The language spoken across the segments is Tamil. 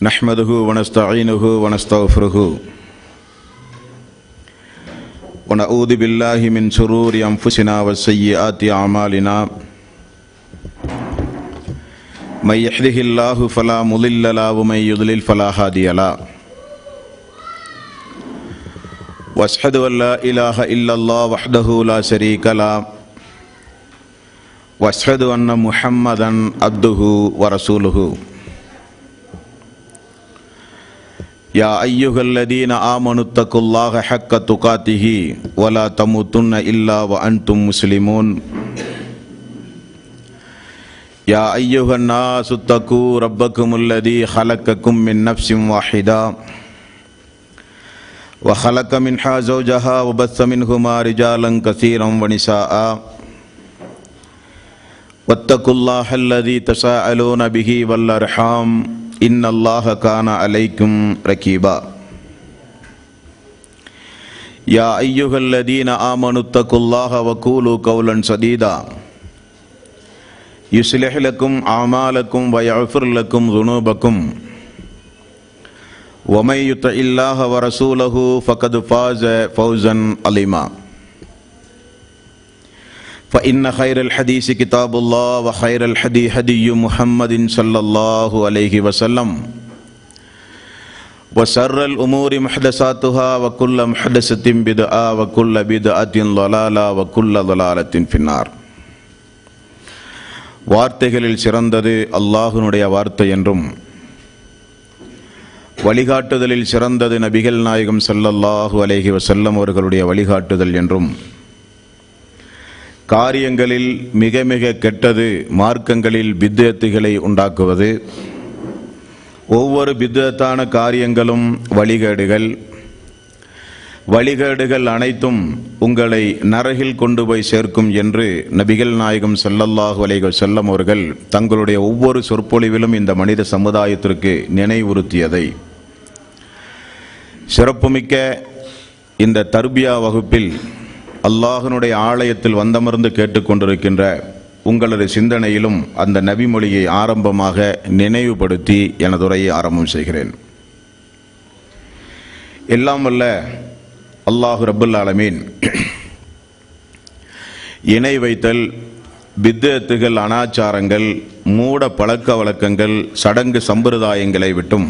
நஹ்மதுஹு வனஸ்தஈனுஹு வனஸ்தக்ஃபிருஹு வனஊது பில்லாஹி மின் ஷுரூரி அன்ஃபுஸினா வஸ்ஸய்யிஆத்தி அமாலினா மை யஹ்திஹில்லாஹு ஃபலா முதில்ல லஹு வ மை யுத்லில் ஃபலா ஹாதிய லஹு வஅஷ்ஹது அன் லா இலாஹ இல்லல்லாஹ் வஹ்தஹு லா ஷரீக லஹு வஅஷ்ஹது அன்ன முஹம்மதன் அப்துஹு வ ரசூலுஹு யா அய்யுஹல்லதீன ஆமனுத்தகுல்லாஹ ஹக்க துகாத்திஹி வலா தமூதுன்ன இல்லா வ அன்தும் முஸ்லிமூன் யா அய்யுஹன் நாஸு தகு ரப்பக்குமுல்லதீ ஹலக்கக்கும் மின் நஃப்ஸின் வாஹிதா வ ஹலக மின்ஹா ஸௌஜஹா வ பஸ்ஸ மின்ஹுமா ரிஜாலன் கஸீரன் வ நிஸாஅ வத்தகுல்லாஹல்லதீ தஸாஅலூன பிஹி வல் அர்ஹாம் இன்னல்லாஹ கான அலைக்கும் ரகீபா யா அய்யுஹல்லதீன ஆமனுத்தகுல்லாஹ வ கூலு கௌலன் சதீதா யுஸ்லிஹ் லக்கும் அமாலக்கும் வ யஃபிர் லக்கும் ذுனூபக்கும் வ மை யுத்திஇல்லாஹ வ ரசூலஹு ஃபகத் ஃபாஸ ஃபௌஸன் அலீமா فإن خير الحديث كتاب الله وخير الهدي هدي محمد صلى الله عليه وسلم وشر الأمور محدثاتها وكل محدثة بدعة وكل بدعة ضلالة وكل ضلالة في النار. வார்த்தைகளில் சிறந்தது அல்லாஹ்வுடைய வார்த்தை என்றும் வழிகாட்டுதலில் சிறந்தது நபிகள் நாயகம் ஸல்லல்லாஹு அலைஹி வஸல்லம் அவர்களுடைய வழிகாட்டுதல் என்றும் காரியங்களில் மிக மிக கெட்டது மார்க்கங்களில் பித்அத்துகளை உண்டாக்குவது, ஒவ்வொரு பித்அத்தான காரியங்களும் வழிகேடுகள் அனைத்தும் உங்களை நரகில் கொண்டு போய் சேர்க்கும் என்று நபிகள் நாயகம் ஸல்லல்லாஹு அலைஹி வஸல்லம் அவர்கள் தங்களுடைய ஒவ்வொரு சொற்பொழிவிலும் இந்த மனித சமுதாயத்திற்கு நினைவுறுத்தியதை சிறப்புமிக்க இந்த தர்பியா வகுப்பில் அல்லாஹ்வுடைய ஆலயத்தில் வந்தமர்ந்து கேட்டுக்கொண்டிருக்கின்ற உங்களது சிந்தனையிலும் அந்த நபிமொழியை ஆரம்பமாக நினைவுபடுத்தி எனது உரையை ஆரம்பம் செய்கிறேன். எல்லாம் வல்ல அல்லாஹ் ரப்புல் ஆலமீன் இணை வைத்தல், பித்அத்துகள், அனாச்சாரங்கள், மூட பழக்க வழக்கங்கள், சடங்கு சம்பிரதாயங்களை விட்டும்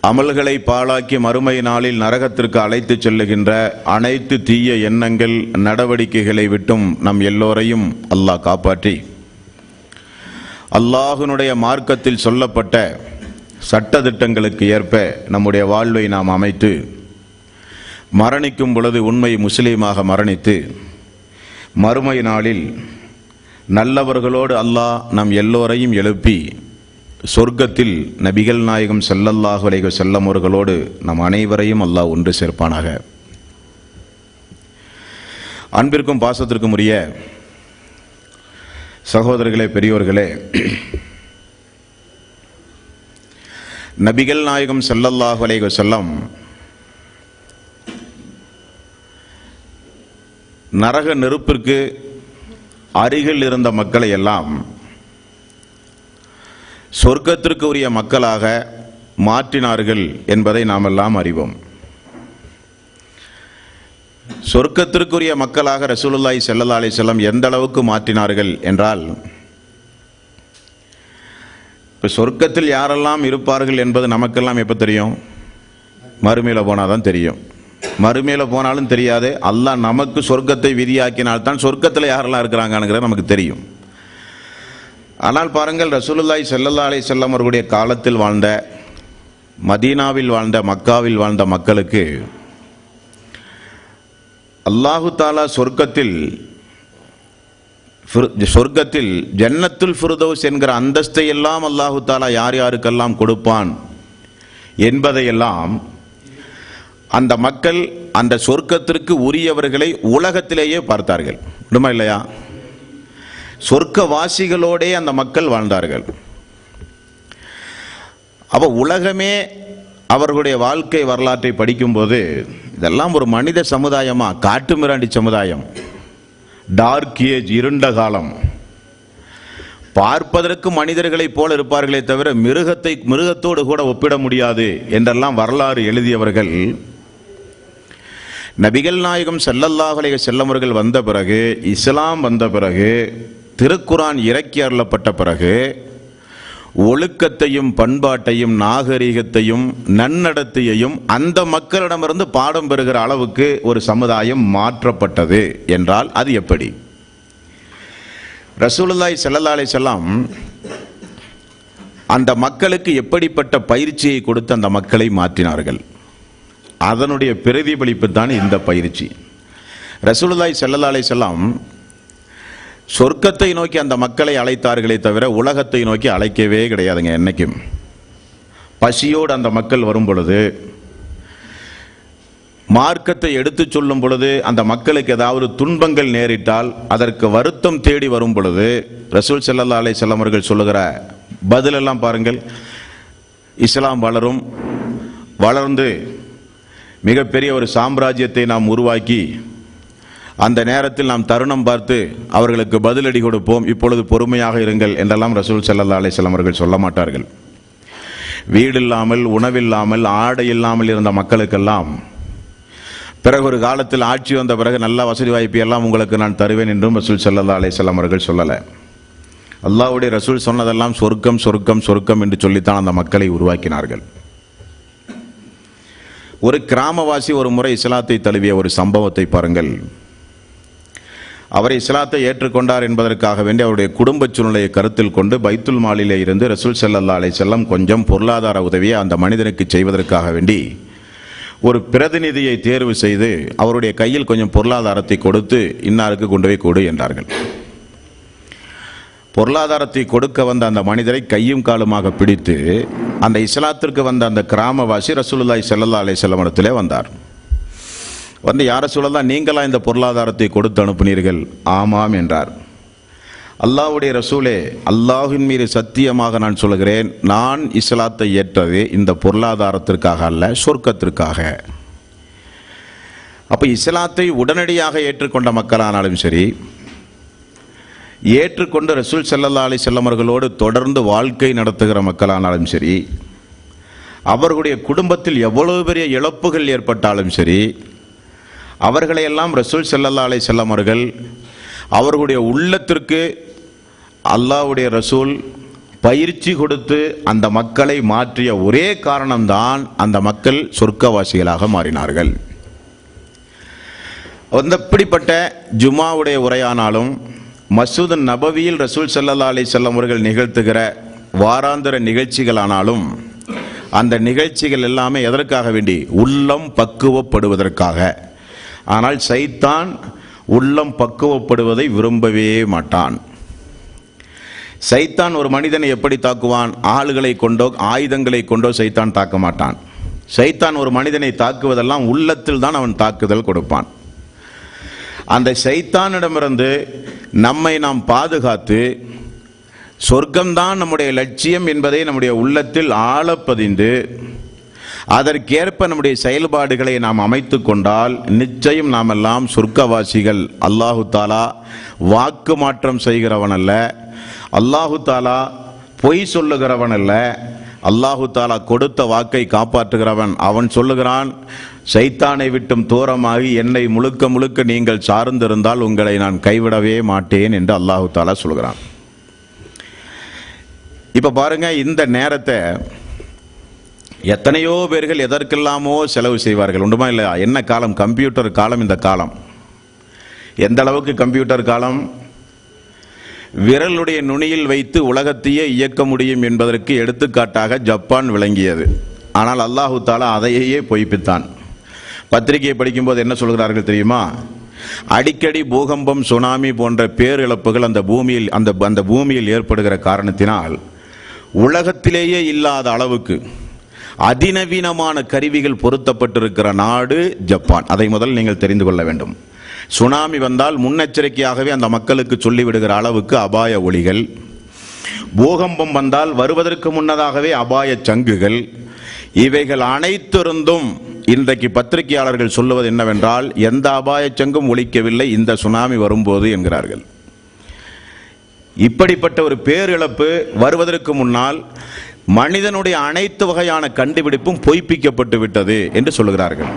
அமல்களை பாழாக்கி மறுமை நாளில் நரகத்திற்கு அழைத்து செல்லுகின்ற அனைத்து தீய எண்ணங்கள், நடவடிக்கைகளை விட்டும் நம் எல்லோரையும் அல்லாஹ் காப்பாற்றி அல்லாஹ்வுடைய மார்க்கத்தில் சொல்லப்பட்ட சட்டதிட்டங்களுக்கு ஏற்ப நம்முடைய வாழ்வை நாம் அமைத்து மரணிக்கும் பொழுது உண்மை முஸ்லீமாக மரணித்து மறுமை நாளில் நல்லவர்களோடு அல்லாஹ் நம் எல்லோரையும் எழுப்பி சொர்க்கத்தில் நபிகள் நாயகம் ஸல்லல்லாஹு அலைஹி வஸல்லம் அவர்களோடு நம் அனைவரையும் அல்லாஹ் ஒன்று சேர்ப்பானாக. அன்பிற்கும் பாசத்திற்கும் உரிய சகோதரர்களே, பெரியோர்களே, நபிகள் நாயகம் ஸல்லல்லாஹு அலைஹி வஸல்லம் நரக நெருப்பிற்கு அருகில் இருந்த மக்களை எல்லாம் சொர்க்கத்திற்கு உரிய மக்களாக மாற்றினார்கள் என்பதை நாம் எல்லாம் அறிவோம். சொர்க்கத்திற்குரிய மக்களாக ரசூலுல்லாஹி ஸல்லல்லாஹு அலைஹி வஸல்லம் எந்த அளவுக்கு மாற்றினார்கள் என்றால், இப்போ சொர்க்கத்தில் யாரெல்லாம் இருப்பார்கள் என்பது நமக்கெல்லாம் எப்போ தெரியும்? மறுமையில் போனால் தான் தெரியும். மறுமையில் போனாலும் தெரியாது. அல்லாஹ் நமக்கு சொர்க்கத்தை விதியாக்கினால்தான் சொர்க்கத்தில் யாரெல்லாம் இருக்கிறாங்கங்கிறது நமக்கு தெரியும். ஆனால் பாருங்கள், ரசூலுல்லாஹி ஸல்லல்லாஹு அலைஹி வஸல்லம் அவர்களுடைய காலத்தில் வாழ்ந்த, மதீனாவில் வாழ்ந்த, மக்காவில் வாழ்ந்த மக்களுக்கு அல்லாஹு தாலா சொர்க்கத்தில் ஜன்னத்துல் ஃபிர்தௌஸ் என்கிற அந்தஸ்தை எல்லாம் அல்லாஹு தாலா யார் யாருக்கெல்லாம் கொடுப்பான் என்பதையெல்லாம் அந்த மக்கள் அந்த சொர்க்கத்திற்கு உரியவர்களை உலகத்திலேயே பார்த்தார்கள். உண்மை இல்லையா? சொர்க்கவாசிகளோடே அந்த மக்கள் வாழ்ந்தார்கள். அப்போ உலகமே அவர்களுடைய வாழ்க்கை வரலாற்றை படிக்கும்போது இதெல்லாம் ஒரு மனித சமுதாயமா? காட்டு மிராண்டி சமுதாயம், டார்க் ஏஜ், இருண்ட காலம், பார்ப்பதற்கு மனிதர்களைப் போல இருப்பார்களே தவிர மிருகத்தோடு கூட ஒப்பிட முடியாது என்றெல்லாம் வரலாறு எழுதியவர்கள் நபிகள் நாயகம் ஸல்லல்லாஹு அலைஹி வஸல்லம் அவர்கள் வந்த பிறகு, இஸ்லாம் வந்த பிறகு, திருக்குர்ஆன் இறக்கி அருளப்பட்ட பிறகு ஒழுக்கத்தையும் பண்பாட்டையும் நாகரீகத்தையும் நன்னடத்தையையும் அந்த மக்களிடமிருந்து பாடம் பெறுகிற அளவுக்கு ஒரு சமுதாயம் மாற்றப்பட்டது என்றால் அது எப்படி? ரசூலுல்லாஹி ஸல்லல்லாஹு அலைஹி வஸல்லம் அந்த மக்களுக்கு எப்படிப்பட்ட பயிற்சியை கொடுத்து அந்த மக்களை மாற்றினார்கள்? அதனுடைய பிரதிபலிப்பு தான் இந்த பயிற்சி. ரசூலுல்லாஹி ஸல்லல்லாஹு அலைஹி வஸல்லம் சொர்க்கத்தை நோக்கி அந்த மக்களை அழைத்தார்களே தவிர உலகத்தை நோக்கி அழைக்கவே கிடையாதுங்க. என்னைக்கும் பசியோடு அந்த மக்கள் வரும் பொழுது, மார்க்கத்தை எடுத்து சொல்லும் பொழுது, அந்த மக்களுக்கு ஏதாவது துன்பங்கள் நேரிட்டால் அதற்கு வருத்தம் தேடி வரும் பொழுது ரசூல் ஸல்லல்லாஹு அலைஹி வஸல்லம் அவர்கள் சொல்லுகிற பதிலெல்லாம் பாருங்கள். இஸ்லாம் வளரும், வளர்ந்து மிகப்பெரிய ஒரு சாம்ராஜ்யத்தை நாம் உருவாக்கி அந்த நேரத்தில் நாம் தருணம் பார்த்து அவர்களுக்கு பதிலடி கொடுப்போம், இப்பொழுது பொறுமையாக இருங்கள் என்றெல்லாம் ரசூல் ஸல்லல்லாஹு அலைஹி வஸல்லம் அவர்கள் சொல்ல மாட்டார்கள். வீடு இல்லாமல், உணவில்லாமல், ஆடை இல்லாமல் இருந்த மக்களுக்கெல்லாம் பிறகு ஒரு காலத்தில் ஆட்சி வந்த பிறகு நல்ல வசதி வாய்ப்பு எல்லாம் உங்களுக்கு நான் தருவேன் என்றும் ரசூல் ஸல்லல்லாஹு அலைஹி வஸல்லம் அவர்கள் சொல்லலை. அல்லாஹ்வுடைய ரசூல் சொன்னதெல்லாம் சொர்க்கம் சொர்க்கம் சொர்க்கம் என்று சொல்லித்தான் அந்த மக்களை உருவாக்கினார்கள். ஒரு கிராமவாசி ஒரு முறை இஸ்லாத்தை தழுவிய ஒரு சம்பவத்தை பாருங்கள். அவர் இஸ்லாத்தை ஏற்றுக்கொண்டார் என்பதற்காக வேண்டி அவருடைய குடும்ப சூழ்நிலையை கருத்தில் கொண்டு பைத்துல் மாலிலே இருந்து ரசூல் ஸல்லல்லாஹு அலைஹி வஸல்லம் கொஞ்சம் பொருளாதார உதவியை அந்த மனிதனுக்கு செய்வதற்காக வேண்டி ஒரு பிரதிநிதியை தேர்வு செய்து அவருடைய கையில் கொஞ்சம் பொருளாதாரத்தை கொடுத்து இன்னாருக்கு கொண்டு போய் கொடு என்றார்கள். பொருளாதாரத்தை கொடுக்க வந்த அந்த மனிதரை கையும் காலுமாக பிடித்து அந்த இஸ்லாத்திற்கு வந்த அந்த கிராமவாசி ரசூலுல்லாஹி ஸல்லல்லாஹு அலைஹி வஸல்லம் இடத்திலே வந்தார். வந்து, யார் ரசூலல்லாஹ், நீங்களா இந்த பொருளாதாரத்தை கொடுத்து அனுப்பினீர்கள்? ஆமாம் என்றார். அல்லாஹ்வுடைய ரசூலே, அல்லாஹ்வின் மீது சத்தியமாக நான் சொல்கிறேன், நான் இஸ்லாத்தை ஏற்றது இந்த பொருளாதாரத்திற்காக அல்ல, சொர்க்கத்திற்காக. அப்ப இஸ்லாத்தை உடனடியாக ஏற்றுக்கொண்ட மக்களானாலும் சரி, ஏற்றுக்கொண்டு ரசூல் ஸல்லல்லாஹு அலைஹி வஸல்லம் அவர்களோடு தொடர்ந்து வாழ்க்கை நடத்துகிற மக்களானாலும் சரி, அவர்களுடைய குடும்பத்தில் எவ்வளவு பெரிய இழப்புகள் ஏற்பட்டாலும் சரி, அவர்களையெல்லாம் ரசூல் ஸல்லல்லாஹு அலைஹி வஸல்லம் அவர்கள் அவர்களுடைய உள்ளத்திற்கு அல்லாஹ்வுடைய ரசூல் பயிற்சி கொடுத்து அந்த மக்களை மாற்றிய ஒரே காரணம்தான் அந்த மக்கள் சொர்க்கவாசிகளாக மாறினார்கள். அப்படிப்பட்ட ஜும்மாவுடைய உரையானாலும், மஸ்ஜிது நபவியில் ரசூல் ஸல்லல்லாஹு அலைஹி வஸல்லம் அவர்கள் நிகழ்த்துகிற வாராந்திர நிகழ்ச்சிகளானாலும் அந்த நிகழ்ச்சிகள் எல்லாமே எதற்காக வேண்டி? உள்ளம் பக்குவப்படுவதற்காக. ஆனால் சைத்தான் உள்ளம் பக்குவப்படுவதை விரும்பவே மாட்டான். சைத்தான் ஒரு மனிதனை எப்படி தாக்குவான்? ஆளுகளை கொண்டோ ஆயுதங்களை கொண்டோ சைத்தான் தாக்க மாட்டான். சைத்தான் ஒரு மனிதனை தாக்குவதெல்லாம் உள்ளத்தில் தான் அவன் தாக்குதல் கொடுப்பான். அந்த சைத்தானிடமிருந்து நம்மை நாம் பாதுகாத்து சொர்க்கம்தான் நம்முடைய லட்சியம் என்பதை நம்முடைய உள்ளத்தில் ஆழப்பதிந்து அதற்கேற்ப நம்முடைய செயல்பாடுகளை நாம் அமைத்து கொண்டால் நிச்சயம் நாம் எல்லாம் சொர்க்கவாசிகள். அல்லாஹு தாலா வாக்கு மாற்றம் செய்கிறவன் அல்ல, அல்லாஹு தாலா பொய் சொல்லுகிறவன் அல்ல, அல்லாஹு தாலா கொடுத்த வாக்கை காப்பாற்றுகிறவன். அவன் சொல்லுகிறான், சைத்தானை விட்டும் தூரமாகி என்னை முழுக்க முழுக்க நீங்கள் சார்ந்திருந்தால் உங்களை நான் கைவிடவே மாட்டேன் என்று அல்லாஹு தாலா சொல்கிறான். இப்போ பாருங்க, இந்த நேரத்தை எத்தனையோ பேர்கள் எதற்கெல்லாமோ செலவு செய்வார்கள், உண்டுமா இல்லை? என்ன காலம்? கம்ப்யூட்டர் காலம். இந்த காலம் எந்த அளவுக்கு கம்ப்யூட்டர் காலம்? விரலுடைய நுனியில் வைத்து உலகத்தையே இயக்க முடியும் என்பதற்கு எடுத்துக்காட்டாக ஜப்பான் விளங்கியது. ஆனால் அல்லாஹு தாலா அதையே பொய்ப்பித்தான். பத்திரிகையை படிக்கும்போது என்ன சொல்கிறார்கள் தெரியுமா? அடிக்கடி பூகம்பம், சுனாமி போன்ற பேரிழப்புகள் அந்த பூமியில் ஏற்படுகிற காரணத்தினால் உலகத்திலேயே இல்லாத அளவுக்கு அதிநவீனமான கருவிகள் பொருத்தப்பட்டிருக்கிற நாடு ஜப்பான். அதை முதல் நீங்கள் தெரிந்து கொள்ள வேண்டும். சுனாமி வந்தால் முன்னெச்சரிக்கையாகவே அந்த மக்களுக்கு சொல்லிவிடுகிற அளவுக்கு அபாய ஒலிகள், பூகம்பம் வந்தால் வருவதற்கு முன்னதாகவே அபாய சங்குகள், இவைகள் அனைத்திருந்தும் இன்றைக்கு பத்திரிகையாளர்கள் சொல்லுவது என்னவென்றால், எந்த அபாய சங்கும் ஒலிக்கவில்லை இந்த சுனாமி வரும்போது என்கிறார்கள். இப்படிப்பட்ட ஒரு பேரிழப்பு வருவதற்கு முன்னால் மனிதனுடைய அனைத்து வகையான கண்டுபிடிப்பும் பொய்ப்பிக்கப்பட்டு விட்டது என்று சொல்லுகிறார்கள்.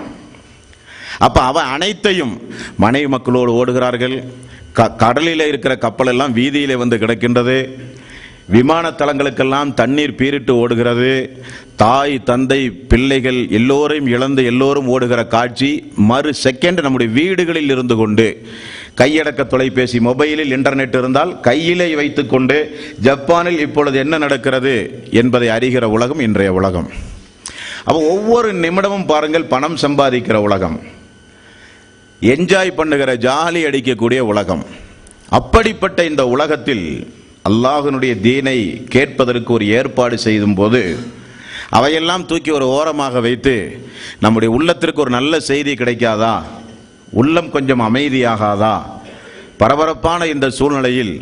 அப்ப அவன் அனைத்தையும் மனைவி மக்களோடு ஓடுகிறார்கள், கடலில் இருக்கிற கப்பல் எல்லாம் வீதியிலே வந்து கிடக்கின்றது, விமான தளங்களுக்கெல்லாம் தண்ணீர் பீரிட்டு ஓடுகிறது, தாய் தந்தை பிள்ளைகள் எல்லோரையும் இழந்து எல்லோரும் ஓடுகிற காட்சி மறு செகண்ட் நம்முடைய வீடுகளில் இருந்து கொண்டு, கையடக்க தொலைபேசி மொபைலில் இன்டர்நெட் இருந்தால் கையிலே வைத்துக்கொண்டு ஜப்பானில் இப்பொழுது என்ன நடக்கிறது என்பதை அறிகிற உலகம் இன்றைய உலகம். அப்போ ஒவ்வொரு நிமிடமும் பாருங்கள், பணம் சம்பாதிக்கிற உலகம், என்ஜாய் பண்ணுகிற ஜாலி அடிக்கக்கூடிய உலகம். அப்படிப்பட்ட இந்த உலகத்தில் அல்லாஹ்வினுடைய தீனை கேட்பதற்கு ஒரு ஏற்பாடு செய்யும் போது அவையெல்லாம் தூக்கி ஒரு ஓரமாக வைத்து நம்முடைய உள்ளத்திற்கு ஒரு நல்ல செய்தி கிடைக்காதா, உள்ளம் கொஞ்சம் அமைதியாகாதா, பரபரப்பான இந்த சூழ்நிலையில்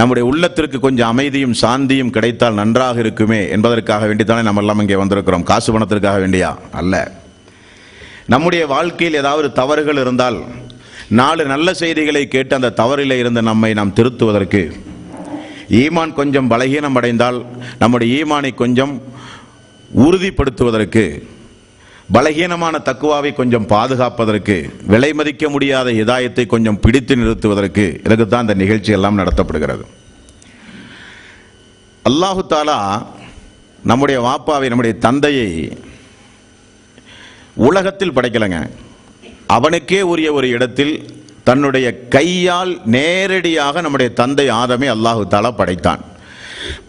நம்முடைய உள்ளத்திற்கு கொஞ்சம் அமைதியும் சாந்தியும் கிடைத்தால் நன்றாக இருக்குமே என்பதற்காக வேண்டித்தானே நம்ம எல்லாம் இங்கே வந்திருக்கிறோம். காசு பணத்திற்காக வேண்டியா அல்ல. நம்முடைய வாழ்க்கையில் ஏதாவது தவறுகள் இருந்தால் 4 நல்ல செய்திகளை கேட்டு அந்த தவறிலே இருந்து நம்மை நாம் திருத்துவதற்கு, ஈமான் கொஞ்சம் பலகீனம் அடைந்தால் நம்முடைய ஈமானை கொஞ்சம் உறுதிப்படுத்துவதற்கு, பலகீனமான தக்குவாவை கொஞ்சம் பாதுகாப்பதற்கு, விலை மதிக்க முடியாத ஹிதாயத்தை கொஞ்சம் பிடித்து நிறுத்துவதற்கு, இதற்கு தான் இந்த நிகழ்ச்சி எல்லாம் நடத்தப்படுகிறது. அல்லாஹு தாலா நம்முடைய வாப்பாவை, நம்முடைய தந்தையை உலகத்தில் படைக்கலைங்க. அவனுக்கே உரிய ஒரு இடத்தில் தன்னுடைய கையால் நேரடியாக நம்முடைய தந்தை ஆதமை அல்லாஹு தாலா படைத்தான்.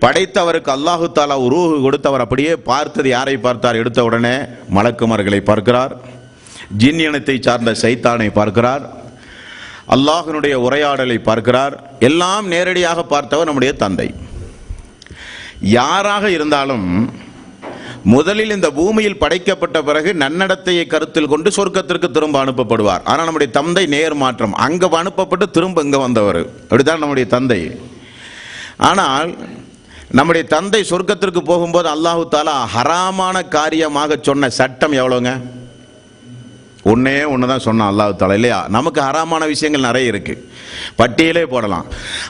படைத்தவருக்கு அல்லாஹு தாலா ரூஹ் கொடுத்தவர் அப்படியே பார்த்தது யாரை பார்த்தார்? எடுத்த உடனே மலக்குமார்களை பார்க்கிறார், ஜின் இனத்தை சார்ந்த சைத்தானை பார்க்கிறார், அல்லாஹ்வினுடைய உரையாடலை பார்க்கிறார். எல்லாம் நேரடியாக பார்த்தவர் நம்முடைய தந்தை. யாராக இருந்தாலும் முதலில் இந்த பூமியில் படைக்கப்பட்ட பிறகு நன்னடத்தையை கருத்தில் கொண்டு சொர்க்கத்திற்கு திரும்ப அனுப்பப்படுவார். ஆனால் நம்முடைய தந்தை நேர் மாற்றம், அங்க அனுப்பப்பட்டு திரும்ப இங்க வந்தவர். அப்படித்தான் நம்முடைய தந்தை. ஆனால் நம்முடைய தந்தை சொர்க்கத்திற்கு போகும்போது அல்லாஹு தாலா ஹராமான காரியமாக சொன்ன சட்டம் எவ்வளோங்க? ஒன்னே ஒண்ணுதான் சொன்னான் அல்லாஹு தாலா, இல்லையா? நமக்கு ஹராமான விஷயங்கள் நிறைய இருக்கு, பட்டியலே போடலாம்.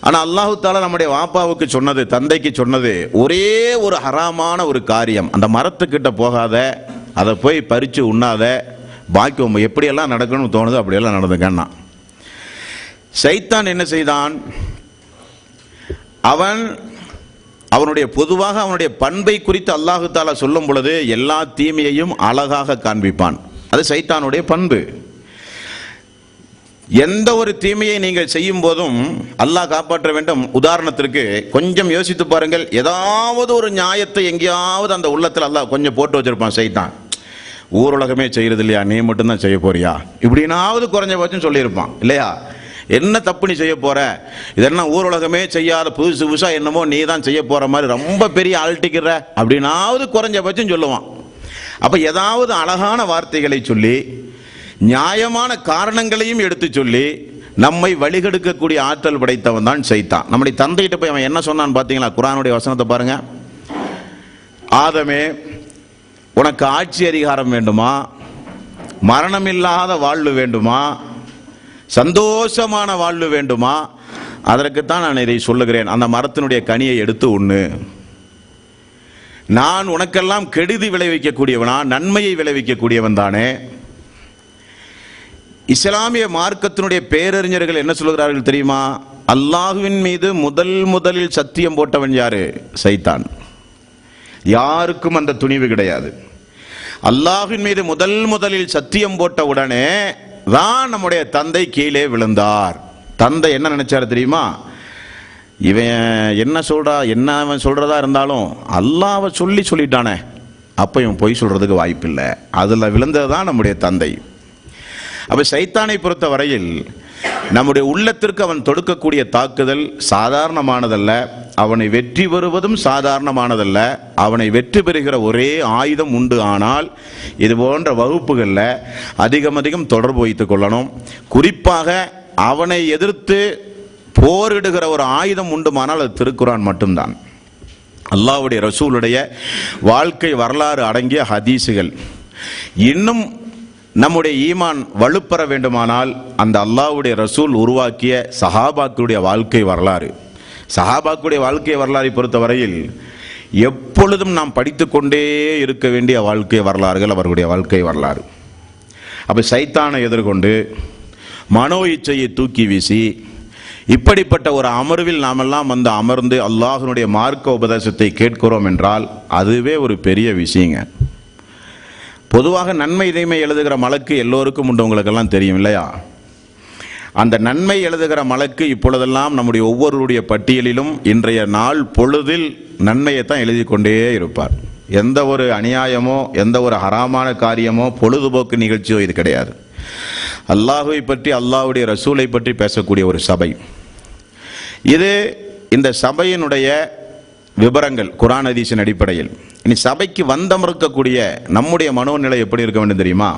ஆனா அல்லாஹு தாலா நம்முடைய வாப்பாவுக்கு சொன்னது, தந்தைக்கு சொன்னது ஒரே ஒரு ஹராமான ஒரு காரியம், அந்த மரத்துக்கிட்ட போகாத, அதை போய் பறிச்சு உண்ணாத, பாக்கி எப்படியெல்லாம் நடக்கணும்னு தோணுது அப்படியெல்லாம் நடந்துக்கன்னா. சைத்தான் என்ன செய்தான்? அவனுடைய பொதுவாக அவனுடைய பண்பை குறித்து அல்லாஹு தாலா சொல்லும் பொழுது எல்லா தீமையையும் அழகாக காண்பிப்பான். அது சைத்தானுடைய பண்பு. எந்த ஒரு தீமையை நீங்கள் செய்யும் போதும் அல்லாஹ் காப்பாற்ற வேண்டும். உதாரணத்திற்கு கொஞ்சம் யோசித்து பாருங்கள், ஏதாவது ஒரு நியாயத்தை எங்கேயாவது அந்த உள்ளத்தில் அல்லாஹ் கொஞ்சம் போட்டு வச்சிருப்பான் சைத்தான். ஊருலகமே செய்யறது இல்லையா, நீ மட்டும்தான் செய்ய போறியா, இப்படினாவது குறைஞ்சபட்சம் சொல்லியிருப்பான், இல்லையா? என்ன தப்பு நீ செய்ய போற, இதெல்லாம் ஊருலகமே செய்யாத புதுசு புதுசா என்னமோ நீ தான் செய்ய போற மாதிரி ரொம்ப பெரிய ஆள்டிக்கிற அப்படின்னாவது குறைஞ்சபட்சம் சொல்லுவான். அப்ப ஏதாவது அழகான வார்த்தைகளை சொல்லி நியாயமான காரணங்களையும் எடுத்து சொல்லி நம்மை வழிகெடுக்கக்கூடிய ஆற்றல் படைத்தவன் தான் சைத்தான். நம்முடைய தந்தைகிட்ட போய் அவன் என்ன சொன்னான்னு பாத்தீங்களா? குர்ஆனுடைய வசனத்தை பாருங்க. ஆதமே, உனக்கு ஆட்சி அதிகாரம் வேண்டுமா, மரணமில்லாத வாழ்வு வேண்டுமா, சந்தோஷமான வாழ்வு வேண்டுமா? அதற்குத்தான் நான் இதை சொல்லுகிறேன். அந்த மரத்தினுடைய கனியை எடுத்து உண்ணு. நான் உனக்கெல்லாம் கெடுதி விளைவிக்கக்கூடியவனா, நன்மையை விளைவிக்கக்கூடியவன் தானே. இஸ்லாமிய மார்க்கத்தினுடைய பேரறிஞர்கள் என்ன சொல்கிறார்கள் தெரியுமா? அல்லாஹ்வின் மீது முதலில் சத்தியம் போட்டவன் யாரு? சைத்தான். யாருக்கும் அந்த துணிவு கிடையாது. அல்லாஹ்வின் மீது முதலில் சத்தியம் போட்ட உடனே தான் நம்முடைய தந்தை கீழே விழுந்தார். தந்தை என்ன நினைச்சாரு தெரியுமா? இவன் என்ன சொல்றா, என்ன அவன் சொல்றதா இருந்தாலும் அல்லாஹ்வை சொல்லிட்டானே, அப்ப இவன் பொய் சொல்றதுக்கு வாய்ப்பில்லை. அதுல விழுந்ததுதான் நம்முடைய தந்தை. அப்ப சைத்தானை பொறுத்த வரையில் நம்முடைய உள்ளத்திற்கு அவன் தொடுக்கக்கூடிய தாக்குதல் சாதாரணமானதல்ல. அவனை வெற்றி பெறுவதும் சாதாரணமானதல்ல. அவனை வெற்றி பெறுகிற ஒரே ஆயுதம் உண்டு. ஆனால் இது போன்ற வகுப்புகளில் அதிகம் தொடர்பு வைத்துக் கொள்ளணும். குறிப்பாக அவனை எதிர்த்து போரிடுகிற ஒரு ஆயுதம் உண்டுமானால் அது திருக்குர்ஆன் மட்டும்தான். அல்லாஹ்வுடைய ரசூலுடைய வாழ்க்கை வரலாறு அடங்கிய ஹதீஸுகள். இன்னும் நம்முடைய ஈமான் வலுப்பெற வேண்டுமானால் அந்த அல்லாஹ்வுடைய ரசூல் உருவாக்கிய சஹாபாக்களுடைய வாழ்க்கை வரலாறு, சஹாபாக்குடைய வாழ்க்கை வரலாறை பொறுத்தவரையில் எப்பொழுதும் நாம் படித்துக்கொண்டே இருக்க வேண்டிய வாழ்க்கை வரலாறுகள் அவர்களுடைய வாழ்க்கை வரலாறு. அப்போ சைத்தானை எதிர்கொண்டு மனோ இச்சையை தூக்கி வீசி இப்படிப்பட்ட ஒரு அமர்வில் நாமெல்லாம் வந்து அமர்ந்து அல்லாஹ்வுடைய மார்க்க உபதேசத்தை கேட்கிறோம் என்றால் அதுவே ஒரு பெரிய விஷயங்க. பொதுவாக நன்மை தீமை எழுதுகிற மலக்கு எல்லோருக்கும் உண்டு, உங்களுக்கெல்லாம் தெரியும் இல்லையா? அந்த நன்மை எழுதுகிற மலக்கு இப்பொழுதெல்லாம் நம்முடைய ஒவ்வொருடைய பட்டியலிலும் இன்றைய நாள் பொழுதில் நன்மையை தான் எழுதி கொண்டே இருப்பார். எந்த ஒரு அநியாயமோ எந்த ஒரு ஹராமான காரியமோ பொழுதுபோக்கு நிகழ்ச்சியோ இது கிடையாது. அல்லாஹுவை பற்றி அல்லாஹ்வுடைய ரசூலை பற்றி பேசக்கூடிய ஒரு சபை இது. இந்த சபையினுடைய விபரங்கள் குர்ஆன் ஹதீஸின் அடிப்படையில். இனி சபைக்கு வந்தமர்க்கக்கூடிய நம்முடைய மனோநிலை எப்படி இருக்க வேண்டும் தெரியுமா?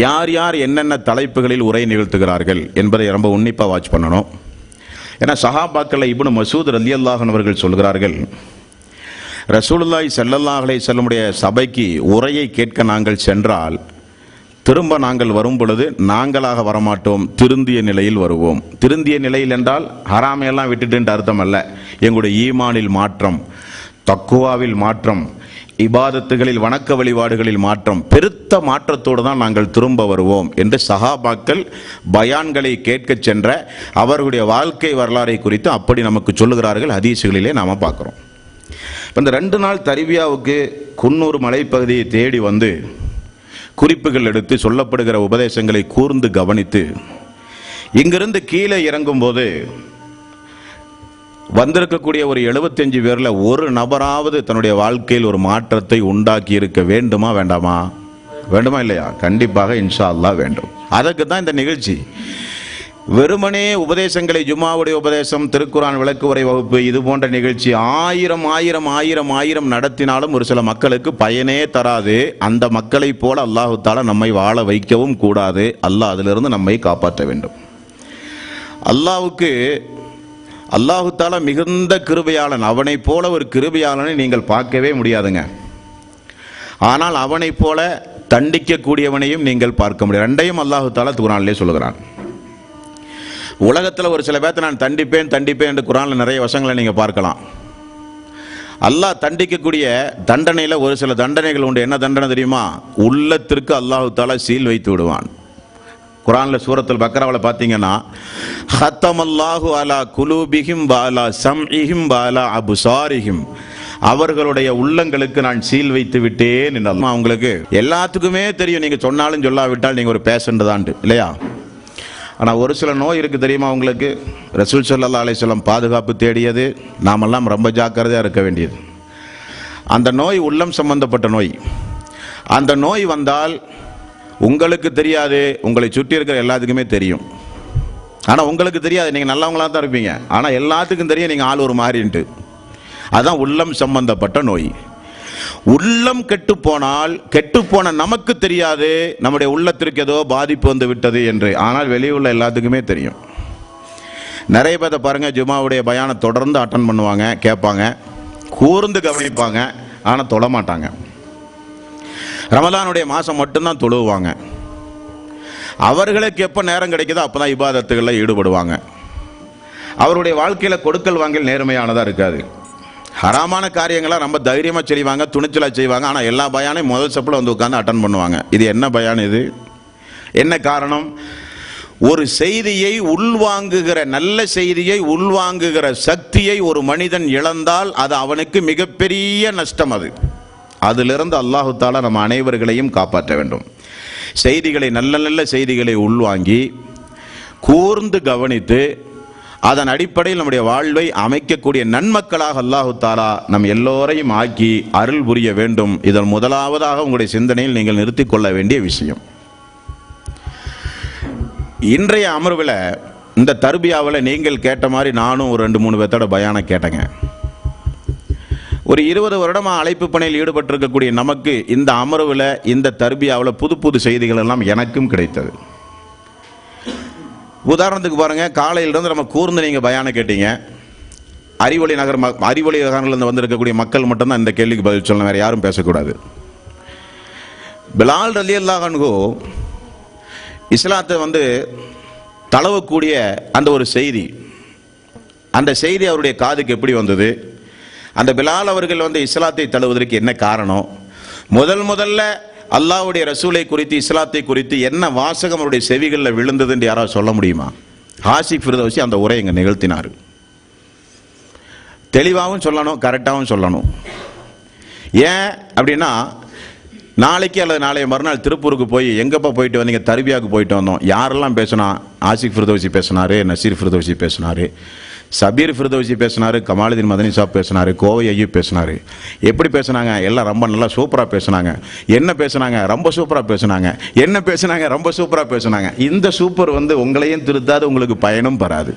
யார் யார் என்னென்ன தலைப்புகளில் உரை நிகழ்த்துகிறார்கள் என்பதை ரொம்ப உன்னிப்பாக வாட்ச் பண்ணணும். ஏன்னா சஹாபாக்கள் இப்னு மசூத் ரலியல்லாஹு அன்ஹு அவர்கள் சொல்கிறார்கள், ரசூலுல்லாஹி ஸல்லல்லாஹு அலைஹி வஸல்லமுடைய சபைக்கு உரையை கேட்க நாங்கள் சென்றால் திரும்ப நாங்கள் வரும் பொழுது நாங்களாக வரமாட்டோம், திருந்திய நிலையில் வருவோம். திருந்திய நிலையில் என்றால் ஹராமையெல்லாம் விட்டுட்டு அர்த்தம் அல்ல. எங்களுடைய ஈமானில் மாற்றம், தக்குவாவில் மாற்றம், இபாதத்துகளில் வணக்க வழிபாடுகளில் மாற்றம், பெருத்த மாற்றத்தோடு தான் நாங்கள் திரும்ப வருவோம் என்று சஹாபாக்கள் பயான்களை கேட்க சென்ற அவர்களுடைய வாழ்க்கை வரலாறை குறித்து அப்படி நமக்கு சொல்லுகிறார்கள். ஹதீஸுகளிலே நாம் பார்க்குறோம். இந்த 2 நாள் தர்பியாவுக்கு குன்னூர் மலைப்பகுதியை தேடி வந்து குறிப்புகள் எடுத்து சொல்லப்படுகிற உபதேசங்களை கூர்ந்து கவனித்து இங்கிருந்து கீழே இறங்கும்போது வந்திருக்கக்கூடிய ஒரு 75 பேரில் ஒரு நபராவது தன்னுடைய வாழ்க்கையில் ஒரு மாற்றத்தை உண்டாக்கி இருக்க வேண்டுமா வேண்டாமா? வேண்டுமா இல்லையா? கண்டிப்பாக இன்ஷா அல்லாஹ் வேண்டும். அதற்கு தான் இந்த நிகழ்ச்சி. வெறுமனே உபதேசங்களை, ஜும்மாவுடைய உபதேசம், திருக்குர்ஆன் விளக்கு உரை வகுப்பு, இது போன்ற நிகழ்ச்சி ஆயிரம் நடத்தினாலும் ஒரு சில மக்களுக்கு பயனே தராது. அந்த மக்களை போல அல்லாஹு தஆலா நம்மை வாழ வைக்கவும் கூடாது. அல்லாஹ் அதிலிருந்து நம்மை காப்பாற்ற வேண்டும். அல்லாஹு தஆலா மிகுந்த கிருபையாளன். அவனை போல ஒரு கிருபையாளனை நீங்கள் பார்க்கவே முடியாதுங்க. ஆனால் அவனை போல தண்டிக்கக்கூடியவனையும் நீங்கள் பார்க்க முடியாது. ரெண்டையும் அல்லாஹு தஆலா குர்ஆனிலே சொல்லுகிறான். உலகத்தில் ஒரு சில பேர்த்தை நான் தண்டிப்பேன் என்று குர்ஆனில் நிறைய வசங்களை நீங்கள் பார்க்கலாம். அல்லாஹ் தண்டிக்கக்கூடிய தண்டனையில் ஒரு சில தண்டனைகள் உண்டு. என்ன தண்டனை தெரியுமா? உள்ளத்திற்கு அல்லாஹு தஆலா சீல் வைத்து விடுவான். குர்ஆனில் சூரத்துல் பக்ராவில் பார்த்தீங்கன்னா, ஹத்தமல்லாஹு அலா குலூபிஹிம் வ அலா சம்இஹிம் வ அலா அப்சாரிஹிம், அவர்களுடைய உள்ளங்களுக்கு நான் சீல் வைத்து விட்டேன் என்று அல்லாஹ். அவங்களுக்கு எல்லாத்துக்குமே தெரியும், நீங்கள் சொன்னாலும் சொல்லாவிட்டால் நீங்கள் ஒரு பேஷண்ட் தான் இல்லையா? ஆனால் ஒரு சில நோய் இருக்குது தெரியுமா உங்களுக்கு? ரசூல் ஸல்லல்லாஹு அலைஹி வஸல்லம் பாதுகாப்பு தேடியது, நாமெல்லாம் ரொம்ப ஜாக்கிரதையாக இருக்க வேண்டியது. அந்த நோய் உள்ளம் சம்பந்தப்பட்ட நோய். அந்த நோய் வந்தால் உங்களுக்கு தெரியாது, உங்களை சுற்றி இருக்கிற எல்லாத்துக்குமே தெரியும். ஆனால் உங்களுக்கு தெரியாது, நீங்கள் நல்லவங்களாக தான் இருப்பீங்க. ஆனால் எல்லாத்துக்கும் தெரியும் நீங்கள் ஆள் ஒரு மாதிரின்ட்டு. அதுதான் உள்ளம் சம்பந்தப்பட்ட நோய். உள்ளம் கெட்டுப்போனால், கெட்டுப்போன நமக்கு தெரியாது நம்முடைய உள்ளத்திற்கு ஏதோ பாதிப்பு வந்து விட்டது என்று. ஆனால் வெளியே உள்ள எல்லாத்துக்குமே தெரியும். நிறைய பேரை பாருங்க, ஜும்மாவுடைய பயானை தொடர்ந்து அட்டன் பண்ணுவாங்க, கேட்பாங்க, கூர்ந்து கவனிப்பாங்க, ஆனால் தொழ மாட்டாங்க. ரமலானுடைய மாதம் மட்டும்தான் தொழுவாங்க. அவர்களுக்கு எப்போ நேரம் கிடைக்குதோ அப்போ தான் இபாதத்துகளில் ஈடுபடுவாங்க. அவருடைய வாழ்க்கையில் கொடுக்கல் வாங்கல் நேர்மையானதாக இருக்காது. ஹராமான காரியங்களை ரொம்ப தைரியமாக செய்வாங்க, துணிச்சலாக செய்வாங்க. ஆனால் எல்லா பயானையும் முதல் சப்பில் வந்து உட்காந்து அட்டன் பண்ணுவாங்க. இது என்ன பயான்? இது என்ன காரணம்? ஒரு செய்தியை உள்வாங்குகிற, நல்ல செய்தியை உள்வாங்குகிற சக்தியை ஒரு மனிதன் இழந்தால் அது அவனுக்கு மிகப்பெரிய நஷ்டம். அதிலிருந்து அல்லாஹு தஆலா நம்ம அனைவர்களையும் காப்பாற்ற வேண்டும். செய்திகளை, நல்ல செய்திகளை உள்வாங்கி கூர்ந்து கவனித்து அதன் அடிப்படையில் நம்முடைய வாழ்வை அமைக்கக்கூடிய நன்மக்களாக அல்லாஹு தஆலா நம் எல்லோரையும் ஆக்கி அருள் புரிய வேண்டும். இதன் முதலாவதாக உங்களுடைய சிந்தனையில் நீங்கள் நிறுத்திக் கொள்ள வேண்டிய விஷயம். இன்றைய அமர்வில் இந்த தர்பியாவில் நீங்கள் கேட்ட மாதிரி நானும் ஒரு 2-3 பேர்த்தோட பயானை கேட்டேங்க. ஒரு 20 வருடமாக அழைப்பு பணியில் ஈடுபட்டிருக்கக்கூடிய நமக்கு இந்த அமர்வில், இந்த தர்பியாவில் புது செய்திகள் எல்லாம் எனக்கும் கிடைத்தது. உதாரணத்துக்கு பாருங்க, காலையிலிருந்து நம்ம கூர்ந்து நீங்கள் பயானை கேட்டீங்க. அறிவொளி நகரிலிருந்து வந்திருக்கக்கூடிய மக்கள் மட்டும்தான் இந்த கேள்விக்கு பதில் சொல்லணும், வேறு யாரும் பேசக்கூடாது. பிலால் ரலியல்லாஹு அன்ஹு இஸ்லாத்தை தளவக்கூடிய அந்த ஒரு செய்தி, அந்த செய்தி அவருடைய காதுக்கு எப்படி வந்தது? அந்த பிலால் அவர்கள் வந்து இஸ்லாத்தை தழுவதற்கு என்ன காரணம்? முதல்ல அல்லாஹ்வுடைய ரசூலை குறித்து, இஸ்லாத்தை குறித்து என்ன வாசகம் அவருடைய செவிகளில் விழுந்தது என்று யாராவது சொல்ல முடியுமா? ஆசிஃப் ஃபிர்தௌசி அந்த உரை இங்கே நிகழ்த்தினார். தெளிவாகவும் சொல்லணும், கரெக்டாகவும் சொல்லணும். ஏன் அப்படின்னா, நாளைக்கு அல்லது நாளைய மறுநாள் திருப்பூருக்கு போய் எங்கப்பா போயிட்டு வந்தீங்க? தர்பியாவுக்கு போயிட்டு வந்தோம். யாரெல்லாம் பேசினா? ஆசிஃப் ஃபிர்தௌசி பேசினார், நசீர் ஃபிர்தௌசி பேசினார், சபீர் ஃபிர்தௌசி பேசினார், கமாலுதீன் மதனி சாப் பேசினார், கோவை ஐயூப் பேசினார். எப்படி பேசினாங்க? எல்லாம் ரொம்ப நல்லா சூப்பராக பேசினாங்க. என்ன பேசினாங்க? ரொம்ப சூப்பராக பேசினாங்க. என்ன பேசினாங்க? ரொம்ப சூப்பராக பேசினாங்க. இந்த சூப்பர் வந்து உங்களையும் திருத்தாது, உங்களுக்கு பயனும் பெறாது.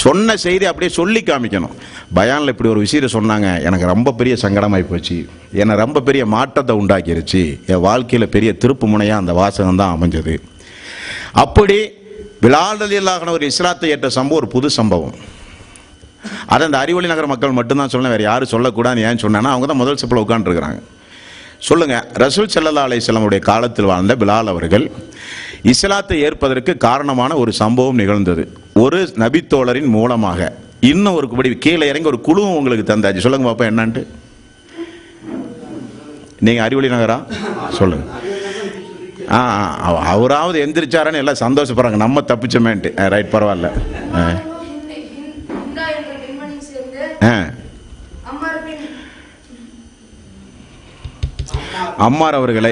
சொன்ன செய்தி அப்படியே சொல்லி காமிக்கணும். பயானில் இப்படி ஒரு விஷயத்தை சொன்னாங்க, எனக்கு ரொம்ப பெரிய சங்கடமாகி போச்சு, என்னை ரொம்ப பெரிய மாற்றத்தை உண்டாக்கிருச்சு, என் வாழ்க்கையில் பெரிய திருப்பு முனையாக அந்த வாசகம் தான் அமைஞ்சது. அப்படி பிலால் ரலியல்லாஹு அன்ஹு ஒரு இஸ்லாத்தை ஏற்ற சம்பவம் ஒரு புது சம்பவம். அதை அந்த அறிவொளி நகர மக்கள் மட்டும்தான் சொல்லணும், வேறு யாரும் சொல்லக்கூடாது. ஏன் சொன்னா அவங்க தான் முதல் ஸ்டெப்பில் உட்காந்துருக்கிறாங்க. சொல்லுங்க, ரசூல் ஸல்லல்லாஹு அலைஹி வஸல்லம் காலத்தில் வாழ்ந்த பிலால் அவர்கள் இஸ்லாத்தை ஏற்பதற்கு காரணமான ஒரு சம்பவம் நிகழ்ந்தது. ஒரு நபித்தோழரின் மூலமாக இன்னும் ஒரு படி கீழே இறங்கி ஒரு குழுவும் உங்களுக்கு தந்தாச்சு. சொல்லுங்க பாப்பா என்னன்ட்டு. நீங்க அறிவொளி நகரா? சொல்லுங்க. அவராவது எந்திரிச்சாரான்னு எல்லாம் சந்தோஷப்படுறாங்க, நம்ம தப்பிச்சோமேன்ட்டு. ரைட், பரவாயில்ல. அம்மார் அவர்களை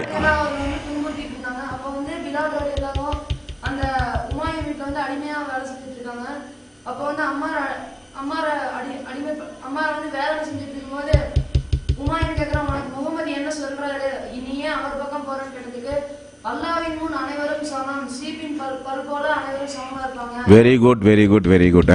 very good, very good, very good.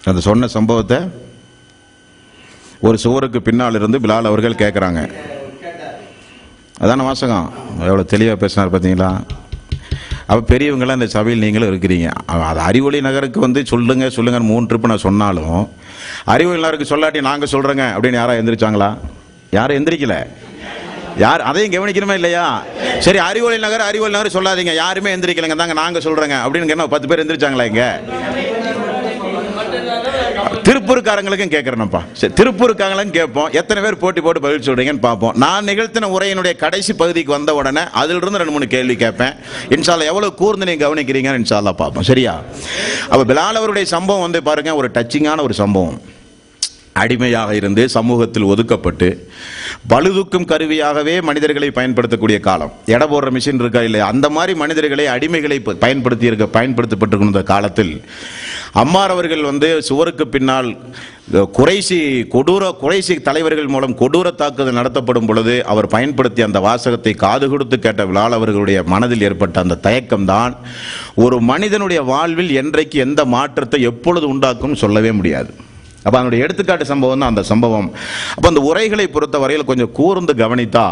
அந்த சொன்ன சம்பவத்தை ஒரு சுவருக்கு பின்னால் இருந்து பிலால் அவர்கள் கேட்குறாங்க. அதான வாசகம். எவ்வளோ தெளிவாக பேசினார் பார்த்தீங்களா? அப்போ பெரியவங்களாம் இந்த சபையில் நீங்களும் இருக்கிறீங்க. அது அறிவொளி நகருக்கு வந்து சொல்லுங்க 3 ட்ரிப்பு நான் சொன்னாலும் அறிவொளி நகருக்கு சொல்லாட்டி நாங்கள் சொல்கிறேங்க அப்படின்னு யாராவது எந்திரிச்சாங்களா? யாரும் எந்திரிக்கல. யார் அதையும் கவனிக்கணுமா இல்லையா? சரி, அறிவொளி நகர் சொல்லாதீங்க, யாருமே எந்திரிக்கலைங்க, தாங்க நாங்கள் சொல்கிறேங்க அப்படின்னு என்ன 10 பேர் எந்திரிச்சாங்களா? இங்க திருப்பூர்காரங்களுக்கும் கேட்கறேன்ப்பா. சரி, திருப்பூர்காரங்களும் கேட்போம். எத்தனை பேர் போட்டி போட்டு பதில் சொல்றீங்கன்னு பார்ப்போம். நான் நிகழ்த்தின உரையினுடைய கடைசி பகுதிக்கு வந்த உடனே அதிலிருந்து 2-3 கேள்வி கேட்பேன். இன்ஷா அல்லாஹ் எவ்வளவு கூர்ந்து நீங்க கவனிக்கிறீங்கன்னு இன்ஷா அல்லாஹ் பார்ப்போம். சரியா? அப்ப பிலால் அவருடைய சம்பவம் வந்து பாருங்க, ஒரு டச்சிங்கான ஒரு சம்பவம். அடிமையாக இருந்து சமூகத்தில் ஒதுக்கப்பட்டு பழுதுக்கும் கருவியாகவே மனிதர்களை பயன்படுத்தக்கூடிய காலம். எடை போடுற மிஷின் இருக்கா இல்லையா, அந்த மாதிரி மனிதர்களை அடிமைகளை பயன்படுத்தப்பட்டிருக்கிற காலத்தில் அம்மார் அவர்கள் வந்து சுவருக்கு பின்னால் குறைசி தலைவர்கள் மூலம் கொடூர தாக்குதல் நடத்தப்படும் பொழுது அவர் பயன்படுத்திய அந்த வாசகத்தை காது கொடுத்து கேட்ட பிலால் அவர்களுடைய மனதில் ஏற்பட்ட அந்த தயக்கம்தான் ஒரு மனிதனுடைய வாழ்வில் என்றைக்கு எந்த மாற்றத்தை எப்பொழுது உண்டாக்கும் சொல்லவே முடியாது. அப்போ அதனுடைய எடுத்துக்காட்டு சம்பவம் தான் அந்த சம்பவம். அப்போ அந்த உரைகளை பொறுத்த வரையில் கொஞ்சம் கூர்ந்து கவனித்தா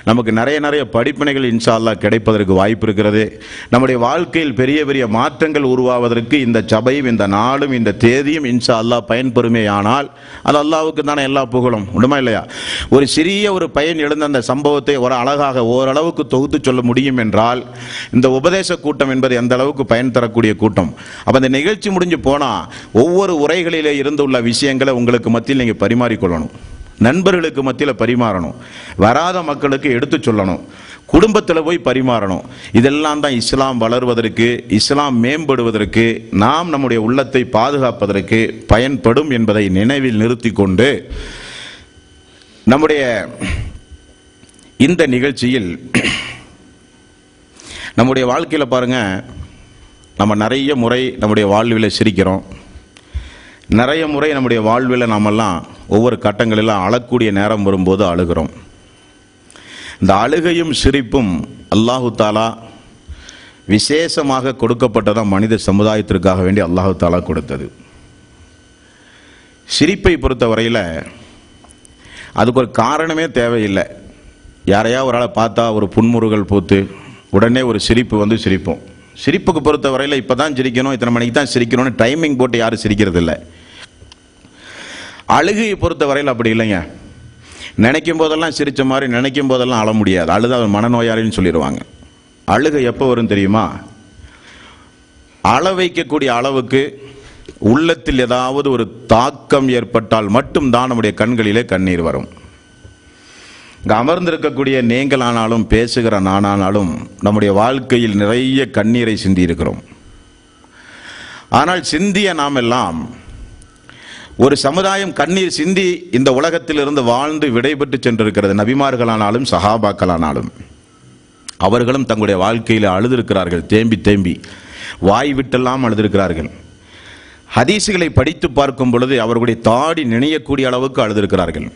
நமக்கு நிறைய படிப்பினைகள் இன்ஷா அல்லாஹ் கிடைப்பதற்கு வாய்ப்பு இருக்கிறது. நம்முடைய வாழ்க்கையில் பெரிய பெரிய மாற்றங்கள் உருவாவதற்கு இந்த சபையும் இந்த நாளும் இந்த தேதியும் இன்ஷா அல்லாஹ் பயன்பெறுமேயானால் அது அல்லாஹ்வுக்கு தானே எல்லா புகழும், உண்டுமா இல்லையா? ஒரு சிறிய ஒரு பையன் எழுந்த அந்த சம்பவத்தை ஒரு அழகாக ஓரளவுக்கு தொகுத்து சொல்ல முடியும் என்றால் இந்த உபதேச கூட்டம் என்பது எந்த அளவுக்கு பயன் தரக்கூடிய கூட்டம். அப்போ அந்த நிகழ்ச்சி முடிஞ்சு போனால் ஒவ்வொரு உரைகளிலே இருந்துள்ள விஷயங்களை உங்களுக்கு மத்தியில் நீங்கள் பரிமாறிக்கொள்ளணும், நண்பர்களுக்கு மத்தியில் பரிமாறணும், வராத மக்களுக்கு எடுத்து சொல்லணும், குடும்பத்தில் போய் பரிமாறணும். இதெல்லாம் தான் இஸ்லாம் வளர்வதற்கு, இஸ்லாம் மேம்படுவதற்கு, நாம் நம்முடைய உள்ளத்தை பாதுகாப்பதற்கு பயன்படும் என்பதை நினைவில் நிறுத்தி கொண்டு நம்முடைய இந்த நிகழ்ச்சியில் நம்முடைய வாழ்க்கையில் பாருங்க, நம்ம நிறைய முறை நம்முடைய வாழ்வில் சிரிக்கிறோம், நிறைய முறை நம்முடைய வாழ்வில் நாமெல்லாம் ஒவ்வொரு கட்டங்களெல்லாம் அழக்கூடிய நேரம் வரும்போது அழுகிறோம். இந்த அழுகையும் சிரிப்பும் அல்லாஹு தாலா விசேஷமாக கொடுக்கப்பட்டதான் மனித சமுதாயத்திற்காக வேண்டி அல்லாஹு தாலா கொடுத்தது. சிரிப்பை பொறுத்த வரையில் அதுக்கு ஒரு காரணமே தேவையில்லை. யாரையா ஒரு ஆளை பார்த்தா ஒரு புன்முறுகள் பூத்து உடனே ஒரு சிரிப்பு வந்து சிரிப்போம். சிரிப்புக்கு பொறுத்த வரையில் இப்போ தான் சிரிக்கணும், இத்தனை மணிக்கு தான் சிரிக்கணும்னு டைமிங் போட்டு யாரும் சிரிக்கிறது இல்லை. அழுகையை பொறுத்த வரையில் அப்படி இல்லைங்க. நினைக்கும் போதெல்லாம் சிரித்த மாதிரி நினைக்கும் போதெல்லாம் அழ முடியாது. அழுது அவர் மனநோயாளின்னு சொல்லிடுவாங்க. அழுகை எப்போ வரும் தெரியுமா? அழ வைக்கக்கூடிய அளவுக்கு உள்ளத்தில் ஏதாவது ஒரு தாக்கம் ஏற்பட்டால் மட்டும்தான் நம்முடைய கண்களிலே கண்ணீர் வரும். இங்கே அமர்ந்திருக்கக்கூடிய நீங்களானாலும் பேசுகிற நானானாலும் நம்முடைய வாழ்க்கையில் நிறைய கண்ணீரை சிந்தி இருக்கிறோம். ஆனால் சிந்திய நாம் எல்லாம் ஒரு சமுதாயம் கண்ணீர் சிந்தி இந்த உலகத்திலிருந்து வாழ்ந்து விடைபெற்று சென்றிருக்கிறது. நபிமார்களானாலும் சஹாபாக்களானாலும் அவர்களும் தங்களுடைய வாழ்க்கையில் அழுதிருக்கிறார்கள். தேம்பி தேம்பி வாய் விட்டெல்லாம் அழுதிருக்கிறார்கள். ஹதீசுகளை படித்து பார்க்கும் பொழுது அவர்களுடைய தாடி நினையக்கூடிய அளவுக்கு அழுதிருக்கிறார்கள்.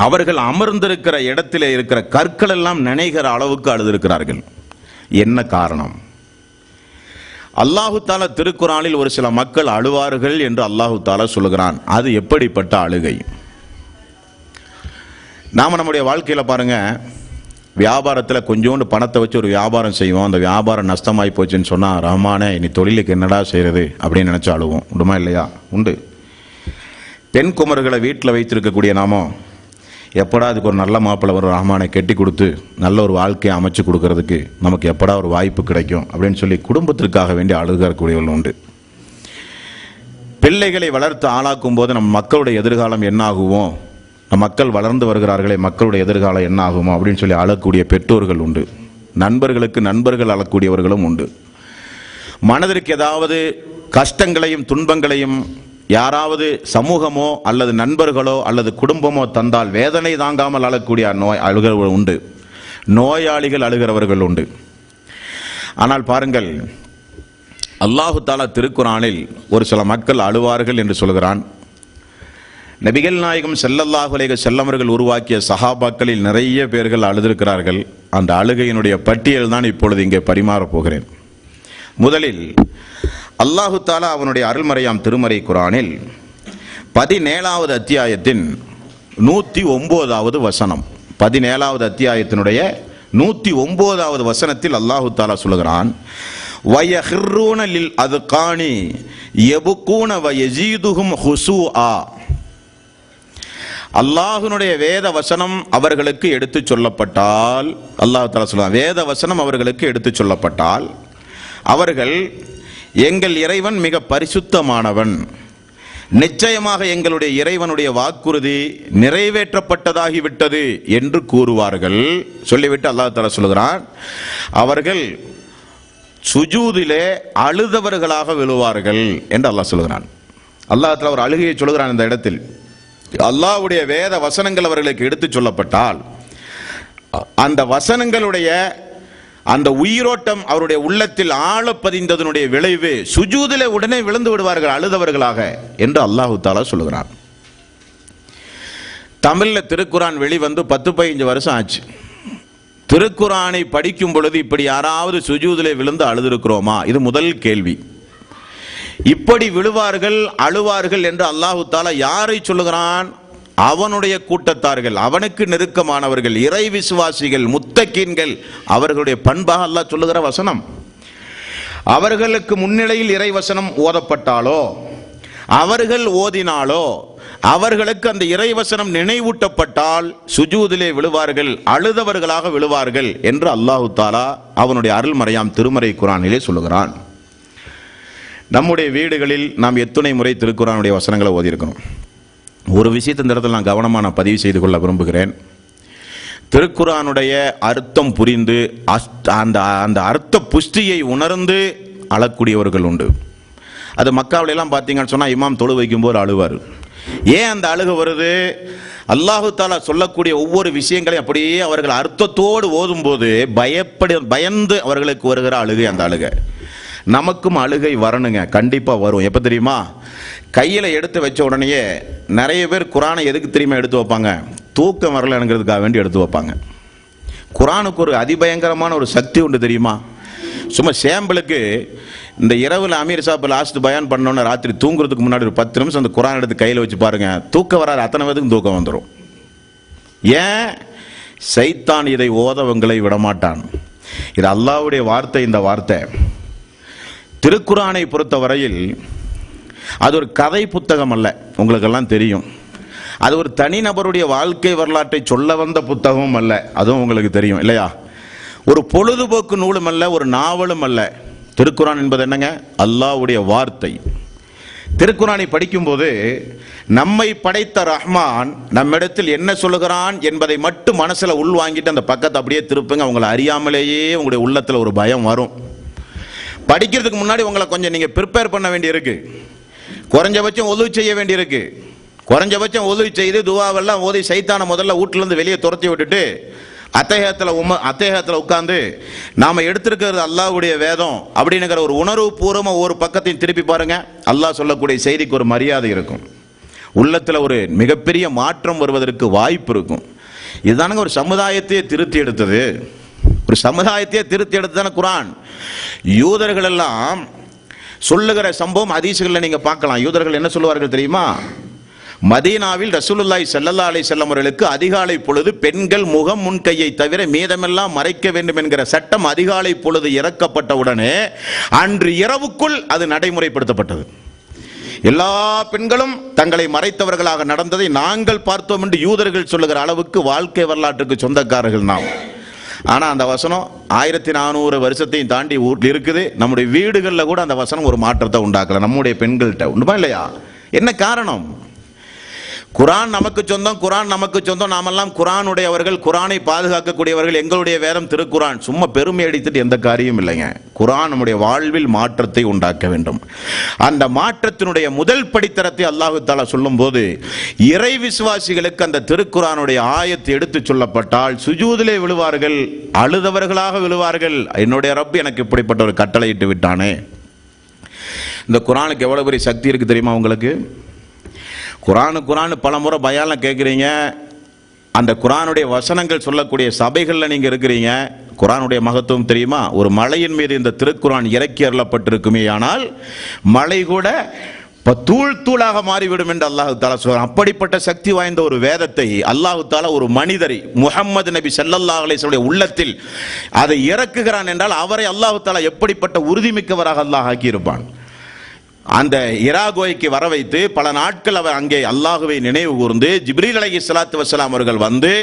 அவர்கள் அமர்ந்திருக்கிற இடத்திலே இருக்கிற கற்கள் எல்லாம் நினைகிற அளவுக்கு அழுதிருக்கிறார்கள். என்ன காரணம்? அல்லாஹு தாலா திருக்குரானில் ஒரு சில மக்கள் அழுவார்கள் என்று அல்லாஹு தாலா சொல்லுகிறான். அது எப்படிப்பட்ட அழுகை? நாம் நம்முடைய வாழ்க்கையில் பாருங்க, வியாபாரத்தில் கொஞ்சோண்டு பணத்தை வச்சு ஒரு வியாபாரம் செய்வோம். அந்த வியாபாரம் நஷ்டமாகி போச்சுன்னு சொன்னால், ரஹ்மானே இனி தொழிலுக்கு என்னடா செய்கிறது அப்படின்னு நினச்சி அழுவோம். உண்டுமா இல்லையா? உண்டு. பெண் குமர்களை வீட்டில் வைத்திருக்கக்கூடிய நாமோ எப்படா அதுக்கு ஒரு நல்ல மாப்பிள்ளை வரும், ரஹ்மானை கெட்டி கொடுத்து நல்ல ஒரு வாழ்க்கையை அமைச்சு கொடுக்கறதுக்கு நமக்கு எப்படா ஒரு வாய்ப்பு கிடைக்கும் அப்படின்னு சொல்லி குடும்பத்திற்காக வேண்டி அழுகக்கூடியவர்கள் உண்டு. பிள்ளைகளை வளர்த்து ஆளாக்கும் போது நம் மக்களுடைய எதிர்காலம் என்ன ஆகுவோம், நம் மக்கள் வளர்ந்து வருகிறார்களே மக்களுடைய எதிர்காலம் என்ன ஆகுமோ அப்படின்னு சொல்லி அழக்கூடிய பெற்றோர்கள் உண்டு. நண்பர்களுக்கு நண்பர்கள் அழக்கூடியவர்களும் உண்டு. மனதிற்கு ஏதாவது கஷ்டங்களையும் துன்பங்களையும் யாராவது சமூகமோ அல்லது நண்பர்களோ அல்லது குடும்பமோ தந்தால் வேதனை தாங்காமல் அழக்கூடிய அழுகிறவர்கள் உண்டு. நோயாளிகள் அழுகிறவர்கள் உண்டு. ஆனால் பாருங்கள், அல்லாஹு தாலா திருக்குரானில் ஒரு சில மக்கள் அழுவார்கள் என்று சொல்கிறான். நபிகள் நாயகம் ஸல்லல்லாஹு அலைஹி வஸல்லம் அவர்கள் உருவாக்கிய சஹாபாக்களில் நிறைய பேர்கள் அழுதிருக்கிறார்கள். அந்த அழுகையினுடைய பட்டியல் தான் இப்பொழுது இங்கே பரிமாறப் போகிறேன். முதலில் அல்லாஹு தாலா அவனுடைய அருள்மறையாம் திருமறை குரானில் 17வது அத்தியாயத்தின் 109வது வசனம், 17வது அத்தியாயத்தினுடைய 109வது வசனத்தில் அல்லாஹு தாலா சொல்லுகிறான், வயஹிர்ரூன லில் அத்கானி யபுகூன வயஸீதுஹும் ஹுசூஆ. அல்லாஹ்வுடைய வேத வசனம் அவர்களுக்கு எடுத்து சொல்லப்பட்டால், அல்லாஹ் தஆலா சொல்றான், வேத வசனம் அவர்களுக்கு எடுத்து சொல்லப்பட்டால் அவர்கள் எங்கள் இறைவன் மிக பரிசுத்தமானவன், நிச்சயமாக எங்களுடைய இறைவனுடைய வாக்குறுதி நிறைவேற்றப்பட்டதாகிவிட்டது என்று கூறுவார்கள். சொல்லிவிட்டு அல்லாஹ் தஆலா சொல்கிறான், அவர்கள் சுஜூதிலே அழுதவர்களாக விழுவார்கள் என்று அல்லாஹ் சொல்கிறான். அல்லாஹ் தஆலா ஒரு அழுகையை சொல்கிறான். இந்த இடத்தில் அல்லாஹ்வுடைய வேத வசனங்கள் அவர்களுக்கு எடுத்து சொல்லப்பட்டால் அந்த வசனங்களுடைய அந்த உயிரோட்டம் அவருடைய உள்ளத்தில் ஆழ பதிந்ததனுடைய விளைவு சுஜூதிலே உடனே விழுந்து விடுவார்கள் அழுதவர்களாக என்று அல்லாஹு தாலா சொல்லுகிறான். தமிழ்ல திருக்குரான் வெளிவந்து 10-15 வருஷம் ஆச்சு. திருக்குரானை படிக்கும் பொழுது இப்படி யாராவது சுஜூதிலே விழுந்து அழுதிருக்கிறோமா? இது முதல் கேள்வி. இப்படி விழுவார்கள் அழுவார்கள் என்று அல்லாஹு தாலா யாரை சொல்லுகிறான்? அவனுடைய கூட்டத்தார்கள், அவனுக்கு நெருக்கமானவர்கள், இறை விசுவாசிகள், முத்தகீன்கள், அவர்களுடைய பண்பாக அல்லாஹ் சொல்லுகிற வசனம். அவர்களுக்கு முன்னிலையில் இறை வசனம் ஓதப்பட்டாலோ அவர்கள் ஓதினாலோ அவர்களுக்கு அந்த இறைவசனம் நினைவூட்டப்பட்டால் சுஜூதிலே விழுவார்கள், அழுதவர்களாக விழுவார்கள் என்று அல்லாஹு தாலா அவனுடைய அருள்மறையாம் திருமறை குரானிலே சொல்லுகிறான். நம்முடைய வீடுகளில் நாம் எத்தனை முறை திருக்குரானுடைய வசனங்களை ஓதியிருக்கிறோம்? ஒரு விஷயத்தை இந்த இடத்துல நான் கவனமாக பதிவு செய்து கொள்ள விரும்புகிறேன். திருக்குரானுடைய அர்த்தம் புரிந்து அந்த அர்த்த புஷ்டியை உணர்ந்து அழக்கூடியவர்கள் உண்டு. அது மக்காவிலெல்லாம் பார்த்தீங்கன்னு சொன்னால் இமாம் தொழு வைக்கும்போது அழுவார். ஏன் அந்த அழுக வருது? அல்லாஹு தாலா சொல்லக்கூடிய ஒவ்வொரு விஷயங்களையும் அப்படியே அவர்கள் அர்த்தத்தோடு ஓதும்போது பயந்து அவர்களுக்கு வருகிற அழுகை அந்த அழுகை. நமக்கும் அழுகை வரணுங்க, கண்டிப்பாக வரும். எப்போ தெரியுமா? கையில் எடுத்து வச்ச உடனேயே நிறைய பேர் குரானை எதுக்கு தெரியுமா எடுத்து வைப்பாங்க? தூக்கம் வரலங்கிறதுக்காக வேண்டி எடுத்து வைப்பாங்க. குரானுக்கு ஒரு அதிபயங்கரமான ஒரு சக்தி உண்டு தெரியுமா? சும்மா சேம்பிளுக்கு இந்த இரவில் அமீர் சாப் லாஸ்ட் பயான் பண்ணோன்னு ராத்திரி தூங்குறதுக்கு முன்னாடி ஒரு 10 நிமிஷம் அந்த குரான் எடுத்து கையில் வச்சு பாருங்க, தூக்கம் வராது. அத்தனை பேருக்கும் தூக்கம் வந்துடும். ஏன்? சைத்தான் இதை ஓதவங்களை விடமாட்டான். இது அல்லாஹ்வுடைய வார்த்தை. இந்த வார்த்தை திருக்குர்ஆனை பொறுத்தவரையில் அது ஒரு கதை புத்தகம் அல்ல, உங்களுக்கெல்லாம் தெரியும். அது ஒரு தனிநபருடைய வாழ்க்கை வரலாற்றை சொல்ல வந்த புத்தகமும் அல்ல, அதுவும் உங்களுக்கு தெரியும் இல்லையா? ஒரு பொழுதுபோக்கு நூலும் அல்ல, ஒரு நாவலும் அல்ல. திருக்குர்ஆன் என்பது என்னங்க? அல்லாஹ்வுடைய வார்த்தை. திருக்குர்ஆனை படிக்கும்போது நம்மை படைத்த ரஹ்மான் நம்மிடத்தில் என்ன சொல்லுகிறான் என்பதை மட்டும் மனசுல உள்வாங்கிட்டு அந்த பக்கத்தை அப்படியே திருப்புங்க. உங்களை அறியாமலேயே உங்களுடைய உள்ளத்துல ஒரு பயம் வரும். படிக்கிறதுக்கு முன்னாடி உங்களை கொஞ்சம் நீங்க ப்ரிப்பேர் பண்ண வேண்டியிருக்கு. குறைஞ்சபட்சம் உதவி செய்ய வேண்டியிருக்கு. குறைஞ்சபட்சம் உதவி செய்து துவாவெல்லாம் ஓதி சைத்தானை முதல்ல வீட்டிலேருந்து வெளியே துரத்தி விட்டுட்டு அத்தேகத்தில் உட்கார்ந்து நாம எடுத்திருக்கிறது அல்லாஹ்வுடைய வேதம் அப்படிங்கிற ஒரு உணர்வு பூர்வமாக ஒரு பக்கத்தையும் திருப்பி பாருங்க. அல்லாஹ் சொல்லக்கூடிய செய்திக்கு ஒரு மரியாதை இருக்கும். உள்ளத்தில் ஒரு மிகப்பெரிய மாற்றம் வருவதற்கு வாய்ப்பு இருக்கும். இதுதானுங்க ஒரு சமுதாயத்தையே திருத்தி எடுத்தது. ஒரு சமுதாயத்தையே திருத்தி எடுத்ததான குர்ஆன். யூதர்கள் எல்லாம் சொல்லுகிற சம்பவம் ஹதீஸ்களில் நீங்க பார்க்கலாம். யூதர்கள் என்ன சொல்லுவார்கள் தெரியுமா? மதீனாவில் ரசூலுல்லாஹி ஸல்லல்லாஹு அலைஹி வஸல்லம் அவர்களுக்கு அதிகாலை பொழுது பெண்கள் முகம் முன்கையை தவிர மீதமெல்லாம் மறைக்க வேண்டும் என்கிற சட்டம் அதிகாலை பொழுது இறக்கப்பட்ட உடனே அன்று இரவுக்குள் அது நடைமுறைப்படுத்தப்பட்டது. எல்லா பெண்களும் தங்களை மறைத்தவர்களாக நடந்ததை நாங்கள் பார்த்தோம் என்று யூதர்கள் சொல்லுகிற அளவுக்கு வாழ்க்கை வரலாற்றுக்கு சொந்தக்காரர்கள் நாம். ஆனா அந்த வசனம் 1400 வருஷத்தையும் தாண்டி ஊரில் இருக்குது. நம்முடைய வீடுகளில் கூட அந்த வசனம் ஒரு மாற்றத்தை உண்டாக்கல. நம்முடைய பெண்கள்கிட்ட உண்டுமா இல்லையா? என்ன காரணம்? குர்ஆன் நமக்கு சொந்தம், குர்ஆன் நமக்கு சொந்தம், நாமெல்லாம் குர்ஆனுடையவர்கள், குர்ஆனை பாதுகாக்கக்கூடியவர்கள், எங்களுடைய வேதம் திருக்குர்ஆன். சும்மா பெருமை அடித்துட்டு எந்த காரியமும் இல்லைங்க. குர்ஆன் நம்முடைய வாழ்வில் மாற்றத்தை உண்டாக்க வேண்டும். அந்த மாற்றத்தினுடைய முதல் படித்தரத்தை அல்லாஹ் தஆலா சொல்லும் போது இறை விசுவாசிகளுக்கு அந்த திருக்குர்ஆனுடைய ஆயத்து எடுத்து சொல்லப்பட்டால் சுஜூதிலே விழுவார்கள், அழுதவர்களாக விழுவார்கள். என்னுடைய ரப் எனக்கு இப்படிப்பட்ட ஒரு கட்டளையிட்டு விட்டானே. இந்த குர்ஆனுக்கு எவ்வளவு பெரிய சக்தி இருக்கு தெரியுமா உங்களுக்கு? குர்ஆன் பல முறை பயான்ல கேட்குறீங்க. அந்த குர்ஆனுடைய வசனங்கள் சொல்லக்கூடிய சபைகளில் நீங்கள் இருக்கிறீங்க. குர்ஆனுடைய மகத்துவம் தெரியுமா? ஒரு மலையின் மீது இந்த திருக்குர்ஆன் இறக்கி அருளப்பட்டிருக்குமே, ஆனால் மலை கூட தூள் தூளாக மாறிவிடும் என்று அல்லாஹ் தஆலா சொல்றான். அப்படிப்பட்ட சக்தி வாய்ந்த ஒரு வேதத்தை அல்லாஹ் தஆலா ஒரு மனிதரை முஹம்மது நபி ஸல்லல்லாஹு அலைஹி வஸல்லம் உள்ளத்தில் அதை இறக்குகிறான் என்றால் அவரை அல்லாஹ் தஆலா எப்படிப்பட்ட உறுதிமிக்கவராக அல்லாஹ் ஆக்கியிருப்பான். அந்த இராகோய்க்கு வர வைத்து பல நாட்கள் அவர் அங்கே அல்லாஹுவை நினைவு கூர்ந்து ஜிப்ரீல் அலைஹிஸ்ஸலாத்து வஸ்ஸலாம் அவர்கள் வந்து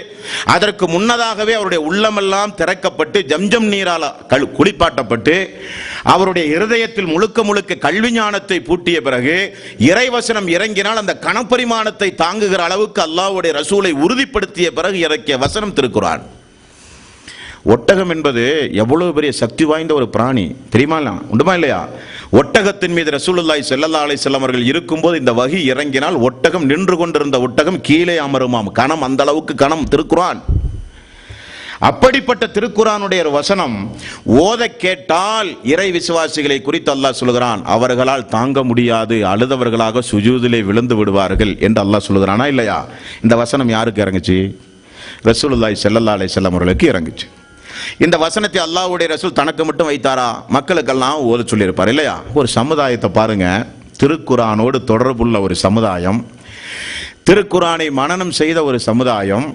அதற்கு முன்னதாகவே அவருடைய உள்ளமெல்லாம் திறக்கப்பட்டு ஜம்ஜம் நீரால் குளிப்பாட்டப்பட்டு அவருடைய இருதயத்தில் முழுக்க முழுக்க கல்வி ஞானத்தை பூட்டிய பிறகு இறைவசனம் இறங்கினால் அந்த கணப்பரிமாணத்தை தாங்குகிற அளவுக்கு அல்லாஹ்வுடைய ரசூலை உறுதிப்படுத்திய பிறகு இறக்கிய வசனம் திருக்குர்ஆன். ஒட்டகம் என்பது எவ்வளவு பெரிய சக்தி வாய்ந்த ஒரு பிராணி தெரியுமா? உண்டுமா இல்லையா? ஒட்டகத்தின் மீது ரசூலுல்லாஹி ஸல்லல்லாஹு அலைஹி வஸல்லம் அவர்கள் இருக்கும்போது இந்த வஹி இறங்கினால் ஒட்டகம் நின்று கொண்டிருந்த ஒட்டகம் கீழே அமருமாம். கணம், அந்த அளவுக்கு கணம் திருக்குர்ஆன். அப்படிப்பட்ட திருக்குர்ஆனுடைய ஒரு வசனம் ஓத கேட்டால் இறை விசுவாசிகளை குறித்து அல்லாஹ் சொல்கிறான், அவர்களால் தாங்க முடியாது, அழுதவர்களாக சுஜூதிலே விழுந்து விடுவார்கள் என்று அல்லாஹ் சொல்கிறானா இல்லையா? இந்த வசனம் யாருக்கு இறங்குச்சு? ரசூலுல்லாஹி ஸல்லல்லாஹு அலைஹி வஸல்லம் அவர்களுக்கு இறங்குச்சு. இந்த வசனத்தை அல்லாஹ்வுடைய ரசூல் தனக்கு மட்டும் வைத்தாரா? மக்களுக்கெல்லாம் ஓத சொல்லியிருப்பார் இல்லையா? ஒரு சமுதாயத்தை பாருங்க, திருக்குர்ஆனோடு தொடர்புள்ள ஒரு சமுதாயம், திருக்குர்ஆனை மனனம் செய்த ஒரு சமுதாயம்.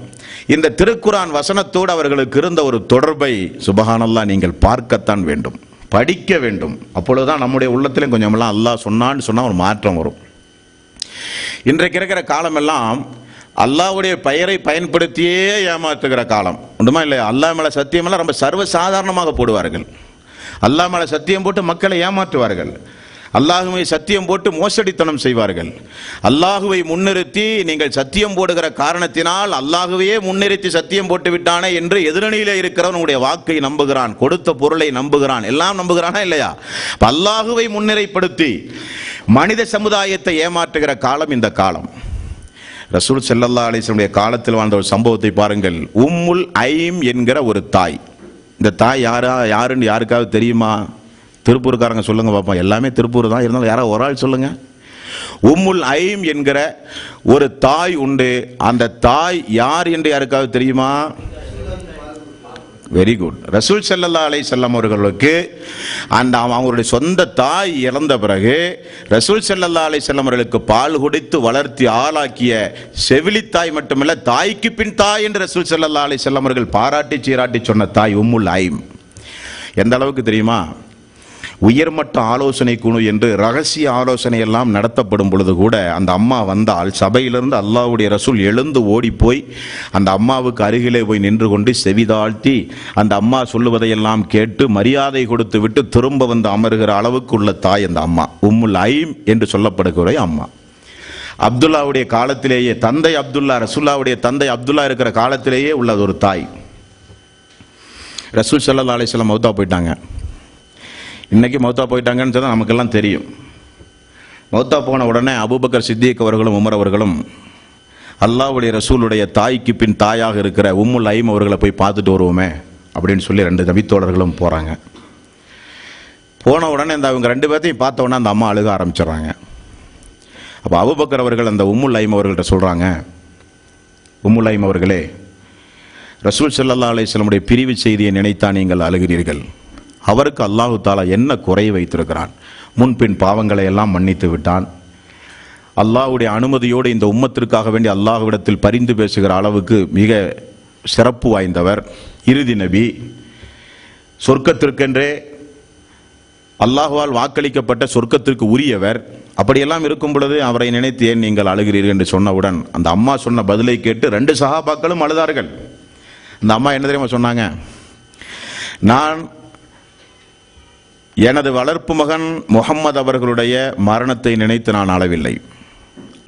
இந்த திருக்குர்ஆன் வசனத்தோடு அவர்களுக்கு இருந்த ஒரு தொடர்பை சுபஹானல்லாஹ் நீங்கள் பார்க்கத்தான் வேண்டும், படிக்க வேண்டும். அப்பொழுதுதான் நம்முடைய உள்ளத்திலும் கொஞ்சமெல்லாம் அல்லாஹ் சொன்னான்னு சொன்னால் ஒரு மாற்றம் வரும். இன்றைக்கு இருக்கிற காலமெல்லாம் அல்லாஹ்வுடைய பெயரை பயன்படுத்தியே ஏமாற்றுகிற காலம் உண்டுமா இல்லையா? அல்லாஹ் மேலே சத்தியமெல்லாம் ரொம்ப சர்வசாதாரணமாக போடுவார்கள். அல்லாஹ் மேலே சத்தியம் போட்டு மக்களை ஏமாற்றுவார்கள். அல்லாஹுவை சத்தியம் போட்டு மோசடித்தனம் செய்வார்கள். அல்லாஹுவை முன்னிறுத்தி நீங்கள் சத்தியம் போடுகிற காரணத்தினால் அல்லாஹுவையே முன்னிறுத்தி சத்தியம் போட்டு விட்டானே என்று எதிரணியிலே இருக்கிறவன் உங்களுடைய வாக்கை நம்புகிறான், கொடுத்த பொருளை நம்புகிறான், எல்லாம் நம்புகிறானா இல்லையா? அல்லாஹுவை முன்னிலைப்படுத்தி மனித சமுதாயத்தை ஏமாற்றுகிற காலம் இந்த காலம். ரசூல் ஸல்லல்லாஹு அலைஹி வஸல்லம் காலத்தில் வாழ்ந்த ஒரு சம்பவத்தை பாருங்கள். உம்முல் ஐம் என்கிற ஒரு தாய். இந்த தாய் யாருன்னு யாருக்காவது தெரியுமா? திருப்பூர்காரங்க சொல்லுங்க பார்ப்போம். எல்லாமே திருப்பூர் தான், இருந்தாலும் யாராவது ஒரு ஆள் சொல்லுங்க. உம்முல் ஐம் என்கிற ஒரு தாய் உண்டு. அந்த தாய் யார் என்று யாருக்காவது தெரியுமா? Very good. ரசூல் ஸல்லல்லாஹு அலைஹி வஸல்லம் அவர்களுக்கு அவங்களுடைய சொந்த தாய் இறந்த பிறகு ரசூல் ஸல்லல்லாஹு அலைஹி வஸல்லம் அவர்களுக்கு பால் குடித்து வளர்த்தி ஆளாக்கிய செவிலித்தாய் மட்டுமல்ல, தாய்க்கு பின் தாய் என்று ரசூல் ஸல்லல்லாஹு அலைஹி வஸல்லம் அவர்கள் பாராட்டி சீராட்டி சொன்ன தாய் உம்முல் ஐம். எந்த அளவுக்கு தெரியுமா? உயர்மட்ட ஆலோசனை குழு என்று ரகசிய ஆலோசனை எல்லாம் நடத்தப்படும் பொழுது கூட அந்த அம்மா வந்தால் சபையிலிருந்து அல்லாஹ்வுடைய ரசூல் எழுந்து ஓடி போய் அந்த அம்மாவுக்கு அருகிலே போய் நின்று கொண்டு செவிதாழ்த்தி அந்த அம்மா சொல்லுவதையெல்லாம் கேட்டு மரியாதை கொடுத்து விட்டு திரும்ப வந்து அமர்கிற அளவுக்கு உள்ள தாய் அந்த அம்மா. உம்முல் ஐம் என்று சொல்லப்படுகிற அம்மா. அப்துல்லாவுடைய காலத்திலேயே தந்தை அப்துல்லா, ரசூல்லாவுடைய தந்தை அப்துல்லா இருக்கிற காலத்திலேயே உள்ள ஒரு தாய். ரசூல் ஸல்லல்லாஹு அலைஹி வஸல்லம் மௌத்தா போயிட்டாங்க. இன்றைக்கி மௌத்தா போயிட்டாங்கன்னு சொன்னால் நமக்கெல்லாம் தெரியும். மௌத்தா போன உடனே அபூபக்கர் சித்திக் அவர்களும் உமர் அவர்களும் அல்லாஹ்வுடைய ரசூலுடைய தாய்க்கு பின் தாயாக இருக்கிற உம்முல் ஐம் அவர்களை போய் பார்த்துட்டு வருவோமே அப்படின்னு சொல்லி 2 நபித்தோழர்களும் போகிறாங்க. போன உடனே இந்த அவங்க 2 பேர்த்தையும் பார்த்த உடனே அந்த அம்மா அழுக ஆரம்பிச்சிடுறாங்க. அப்போ அபூபக்கர் அவர்கள் அந்த உம்முல் ஐம் அவர்கள்ட்ட சொல்கிறாங்க, உம்முல் ஐம் அவர்களே, ரசூல் ஸல்லல்லாஹு அலைஹி வஸல்லமுடைய பிரிவு செய்தியை நினைத்தா நீங்கள் அழுகிறீர்கள். அவருக்கு அல்லாஹு தாலா என்ன குறை வைத்திருக்கிறான்? முன்பின் பாவங்களை எல்லாம் மன்னித்து விட்டான். அல்லாஹ்வுடைய அனுமதியோடு இந்த உம்மத்திற்காக வேண்டி அல்லாஹ்விடத்தில் பரிந்து பேசுகிற அளவுக்கு மிக சிறப்பு வாய்ந்தவர், இறுதி நபி, சொர்க்கத்திற்கென்றே அல்லாஹ்வால் வாக்களிக்கப்பட்ட சொர்க்கத்திற்கு உரியவர். அப்படியெல்லாம் இருக்கும் பொழுது அவரை நினைத்து ஏன் நீங்கள் அழுகிறீர்கள் என்று சொன்னவுடன் அந்த அம்மா சொன்ன பதிலை கேட்டு 2 சஹாபாக்களும் அழுதார்கள். அந்த அம்மா என்ன தெரியுமா சொன்னாங்க? நான் எனது வளர்ப்பு மகன் முஹம்மது அவர்களுடைய மரணத்தை நினைத்து நான் அழவில்லை.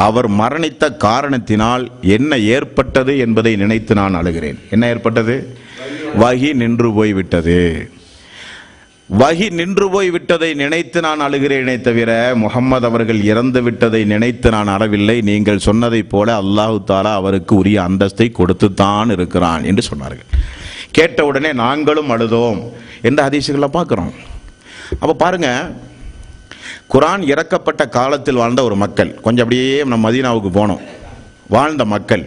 அவர் மரணித்த காரணத்தினால் என்ன ஏற்பட்டது என்பதை நினைத்து நான் அழுகிறேன். என்ன ஏற்பட்டது? வஹி நின்று போய்விட்டது. வஹி நின்று போய்விட்டதை நினைத்து நான் அழுகிறேனே தவிர முஹம்மது அவர்கள் இறந்து விட்டதை நினைத்து நான் அழவில்லை. நீங்கள் சொன்னதைப் போல அல்லாஹு தாலா அவருக்கு உரிய அந்தஸ்தை கொடுத்துத்தான் இருக்கிறான் என்று சொன்னார்கள். கேட்ட உடனே நாங்களும் அழுதோம் என்ற ஹதீஸுகளை பார்க்குறோம். அப்போ பாருங்க, குர்ஆன் இறக்கப்பட்ட காலத்தில் வாழ்ந்த ஒரு மக்கள், கொஞ்சம் அப்படியே நம்ம மதீனாவுக்கு போனோம், வாழ்ந்த மக்கள்.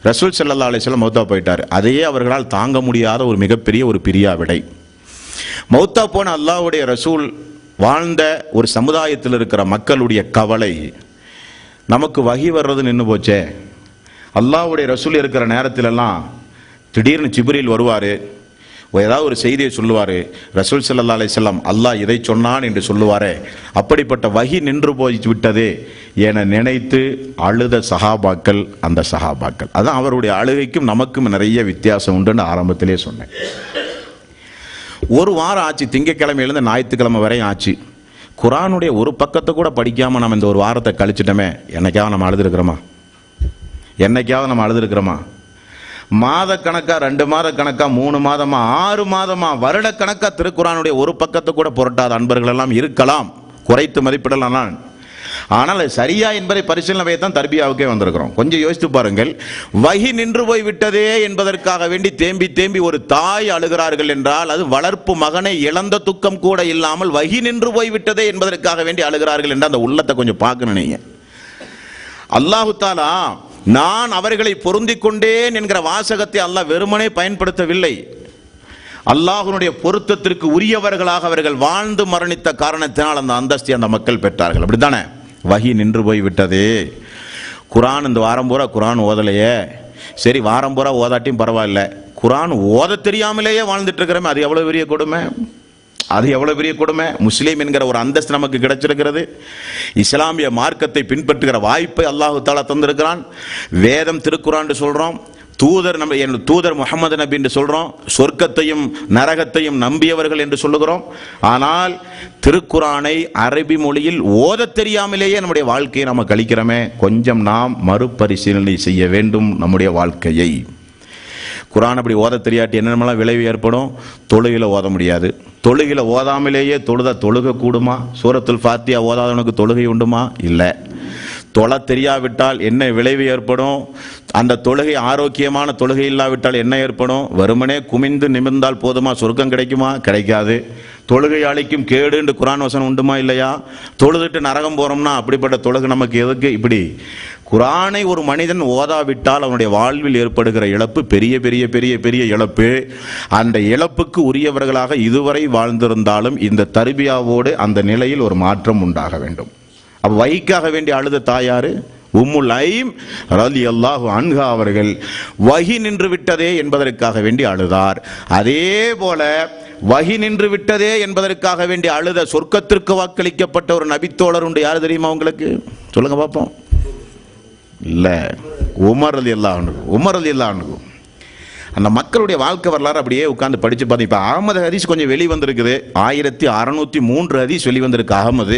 ரசூல் ஸல்லல்லாஹு அலைஹி வஸல்லம் மௌத்தா போயிட்டார். அதையே அவர்களால் தாங்க முடியாத ஒரு மிகப்பெரிய ஒரு பிரியாவிடை. மௌத்தா போன அல்லாஹ்வுடைய ரசூல் வாழ்ந்த ஒரு சமுதாயத்தில் இருக்கிற மக்களுடைய கவலை, நமக்கு வஹி வர்றது நின்று போச்சே. அல்லாஹ்வுடைய ரசூல் இருக்கிற நேரத்திலெல்லாம் திடீர்னு ஜிப்ரீல் வருவார், ஏதாவது ஒரு செய்தியை சொல்லுவார். ரசூல் ஸல்லல்லாஹு அலைஹி வஸல்லம் அல்லாஹ் இதை சொன்னான் என்று சொல்லுவாரே, அப்படிப்பட்ட வஹி நின்று போய் விட்டதே என நினைத்து அழுத சஹாபாக்கள் அந்த சஹாபாக்கள். அதான் அவருடைய அழுகைக்கும் நமக்கும் நிறைய வித்தியாசம் உண்டுன்னு ஆரம்பத்திலே சொன்னேன். ஒரு வாரம் ஆச்சு, திங்கக்கிழமையிலேருந்து ஞாயிற்றுக்கிழமை வரையும் ஆச்சு. குர்ஆனுடைய ஒரு பக்கத்தை கூட படிக்காமல் நம்ம இந்த ஒரு வாரத்தை கழிச்சிட்டோமே. என்னைக்காவது நம்ம அழுதுருக்கிறோமா? என்னைக்காவது நம்ம அழுதுருக்கிறோமா? மாத கணக்கா, 2 மாத கணக்கா, 3 மாதமா, 6 மாதமா, வருட கணக்கா திருக்குர்ஆனுடைய ஒரு பக்கத்தை கூட புரட்டாத அன்பர்கள் எல்லாம் இருக்கலாம், குறைத்து மதிப்பிடலாம். ஆனால் சரியா என்பதை பரிசீலனை தான் தர்பியாவுக்கே வந்திருக்கிறோம். கொஞ்சம் யோசித்து பாருங்கள். வஹி நின்று போய் விட்டதே என்பதற்காக வேண்டி தேம்பி தேம்பி ஒரு தாய் அழுகிறார்கள் என்றால் அது வளர்ப்பு மகனை இழந்த துக்கம் கூட இல்லாமல் வஹி நின்று போய் விட்டதே என்பதற்காக வேண்டி அழுகிறார்கள் என்ற அந்த உள்ளத்தை கொஞ்சம் பார்க்கணும். நீங்க அல்லாஹு தாலா நான் அவர்களை பொருந்திக் கொண்டேன் என்கிற வாசகத்தை அல்லாஹ் வெறுமனே பயன்படுத்தவில்லை. அல்லாஹ்வுடைய பொருத்தத்திற்கு உரியவர்களாக அவர்கள் வாழ்ந்து மரணித்த காரணத்தினால் அந்த அந்தஸ்தை அந்த மக்கள் பெற்றார்கள். அப்படித்தானே? வஹி நின்று போய் விட்டதே. குர்ஆன் இந்த வாரம் பூரா குர்ஆன் ஓதலையே, சரி வாரம் பூரா ஓதாட்டியும் பரவாயில்ல, குர்ஆன் ஓத தெரியாமலேயே வாழ்ந்துட்டு இருக்கிறோமே, அது எவ்வளவு பெரிய கொடுமை. அது எவ்வளவு பெரிய கொடுமை. முஸ்லீம் என்கிற ஒரு அந்தஸ்து நமக்கு கிடைச்சிருக்கிறது. இஸ்லாமிய மார்க்கத்தை பின்பற்றுகிற வாய்ப்பை அல்லாஹு தஆலா தந்திருக்கிறான். வேதம் திருக்குர்ஆன் சொல்றோம், தூதர் நம்ம தூதர் முஹம்மது நபி என்று சொல்றோம், சொர்க்கத்தையும் நரகத்தையும் நம்பியவர்கள் என்று சொல்லுகிறோம். ஆனால் திருக்குர்ஆனை அரபி மொழியில் ஓத தெரியாமலேயே நம்முடைய வாழ்க்கையை நம்ம கழிக்கிறோமே. கொஞ்சம் நாம் மறுபரிசீலனை செய்ய வேண்டும் நம்முடைய வாழ்க்கையை. குர்ஆன் அப்படி ஓத தெரியாட்டி என்னென்னலாம் விளைவு ஏற்படும்? தொழுகையில் ஓத முடியாது. தொழுகையில் ஓதாமலேயே தொழுக கூடுமா? சூரத்துல் ஃபாத்திஹா ஓதாதவனுக்கு தொழுகை உண்டுமா? இல்லை. தொழ தெரியாவிட்டால் என்ன விளைவு ஏற்படும்? அந்த தொழுகை ஆரோக்கியமான தொழுகை இல்லாவிட்டால் என்ன ஏற்படும்? வெறுமனே குமிந்து நிமிர்ந்தால் போதுமா? சொர்க்கம் கிடைக்குமா? கிடைக்காது. தொழுகை அளிக்கும் கேடு என்று குர்ஆன் வசனம் உண்டுமா? இல்லையா? தொழுதுட்டு நரகம் போறோம்னா அப்படிப்பட்ட தொழுகை நமக்கு எதுக்கு? இப்படி குர்ஆனை ஒரு மனிதன் ஓதாவிட்டால் அவனுடைய வாழ்வில் ஏற்படுகிற இழப்பு பெரிய பெரிய பெரிய பெரிய இழப்பு. அந்த இழப்புக்கு உரியவர்களாக இதுவரை வாழ்ந்திருந்தாலும் இந்த தர்பியாவோடு அந்த நிலையில் ஒரு மாற்றம் உண்டாக வேண்டும். அப்போ வஹிக்காக வேண்டி அழுத தாயாரு உம்முல் ஐம் ரலியல்லாஹு அன்ஹா அவர்கள் வஹி நின்று விட்டதே என்பதற்காக வேண்டி அழுதார். அதே போல வஹி நின்று விட்டதே என்பதற்காக வேண்டி அழுத சொர்க்கத்திற்கு வாக்களிக்கப்பட்ட ஒரு நபித்தோழர் உண்டு. யார் தெரியுமா உங்களுக்கு? சொல்லுங்க பார்ப்போம். இல்ல, உமர் ரலியல்லாஹு அன்ஹு. உமர் ரலியல்லாஹு அன்ஹு அந்த மக்களுடைய வாழ்க்கை வரலாறு அப்படியே உட்கார்ந்து படிச்சு பார்த்தீங்க. இப்போ அகமது ஹதீஸ் கொஞ்சம் வெளிவந்திருக்குது. 1603 ஹதீஸ் வெளிவந்திருக்கு அகமது.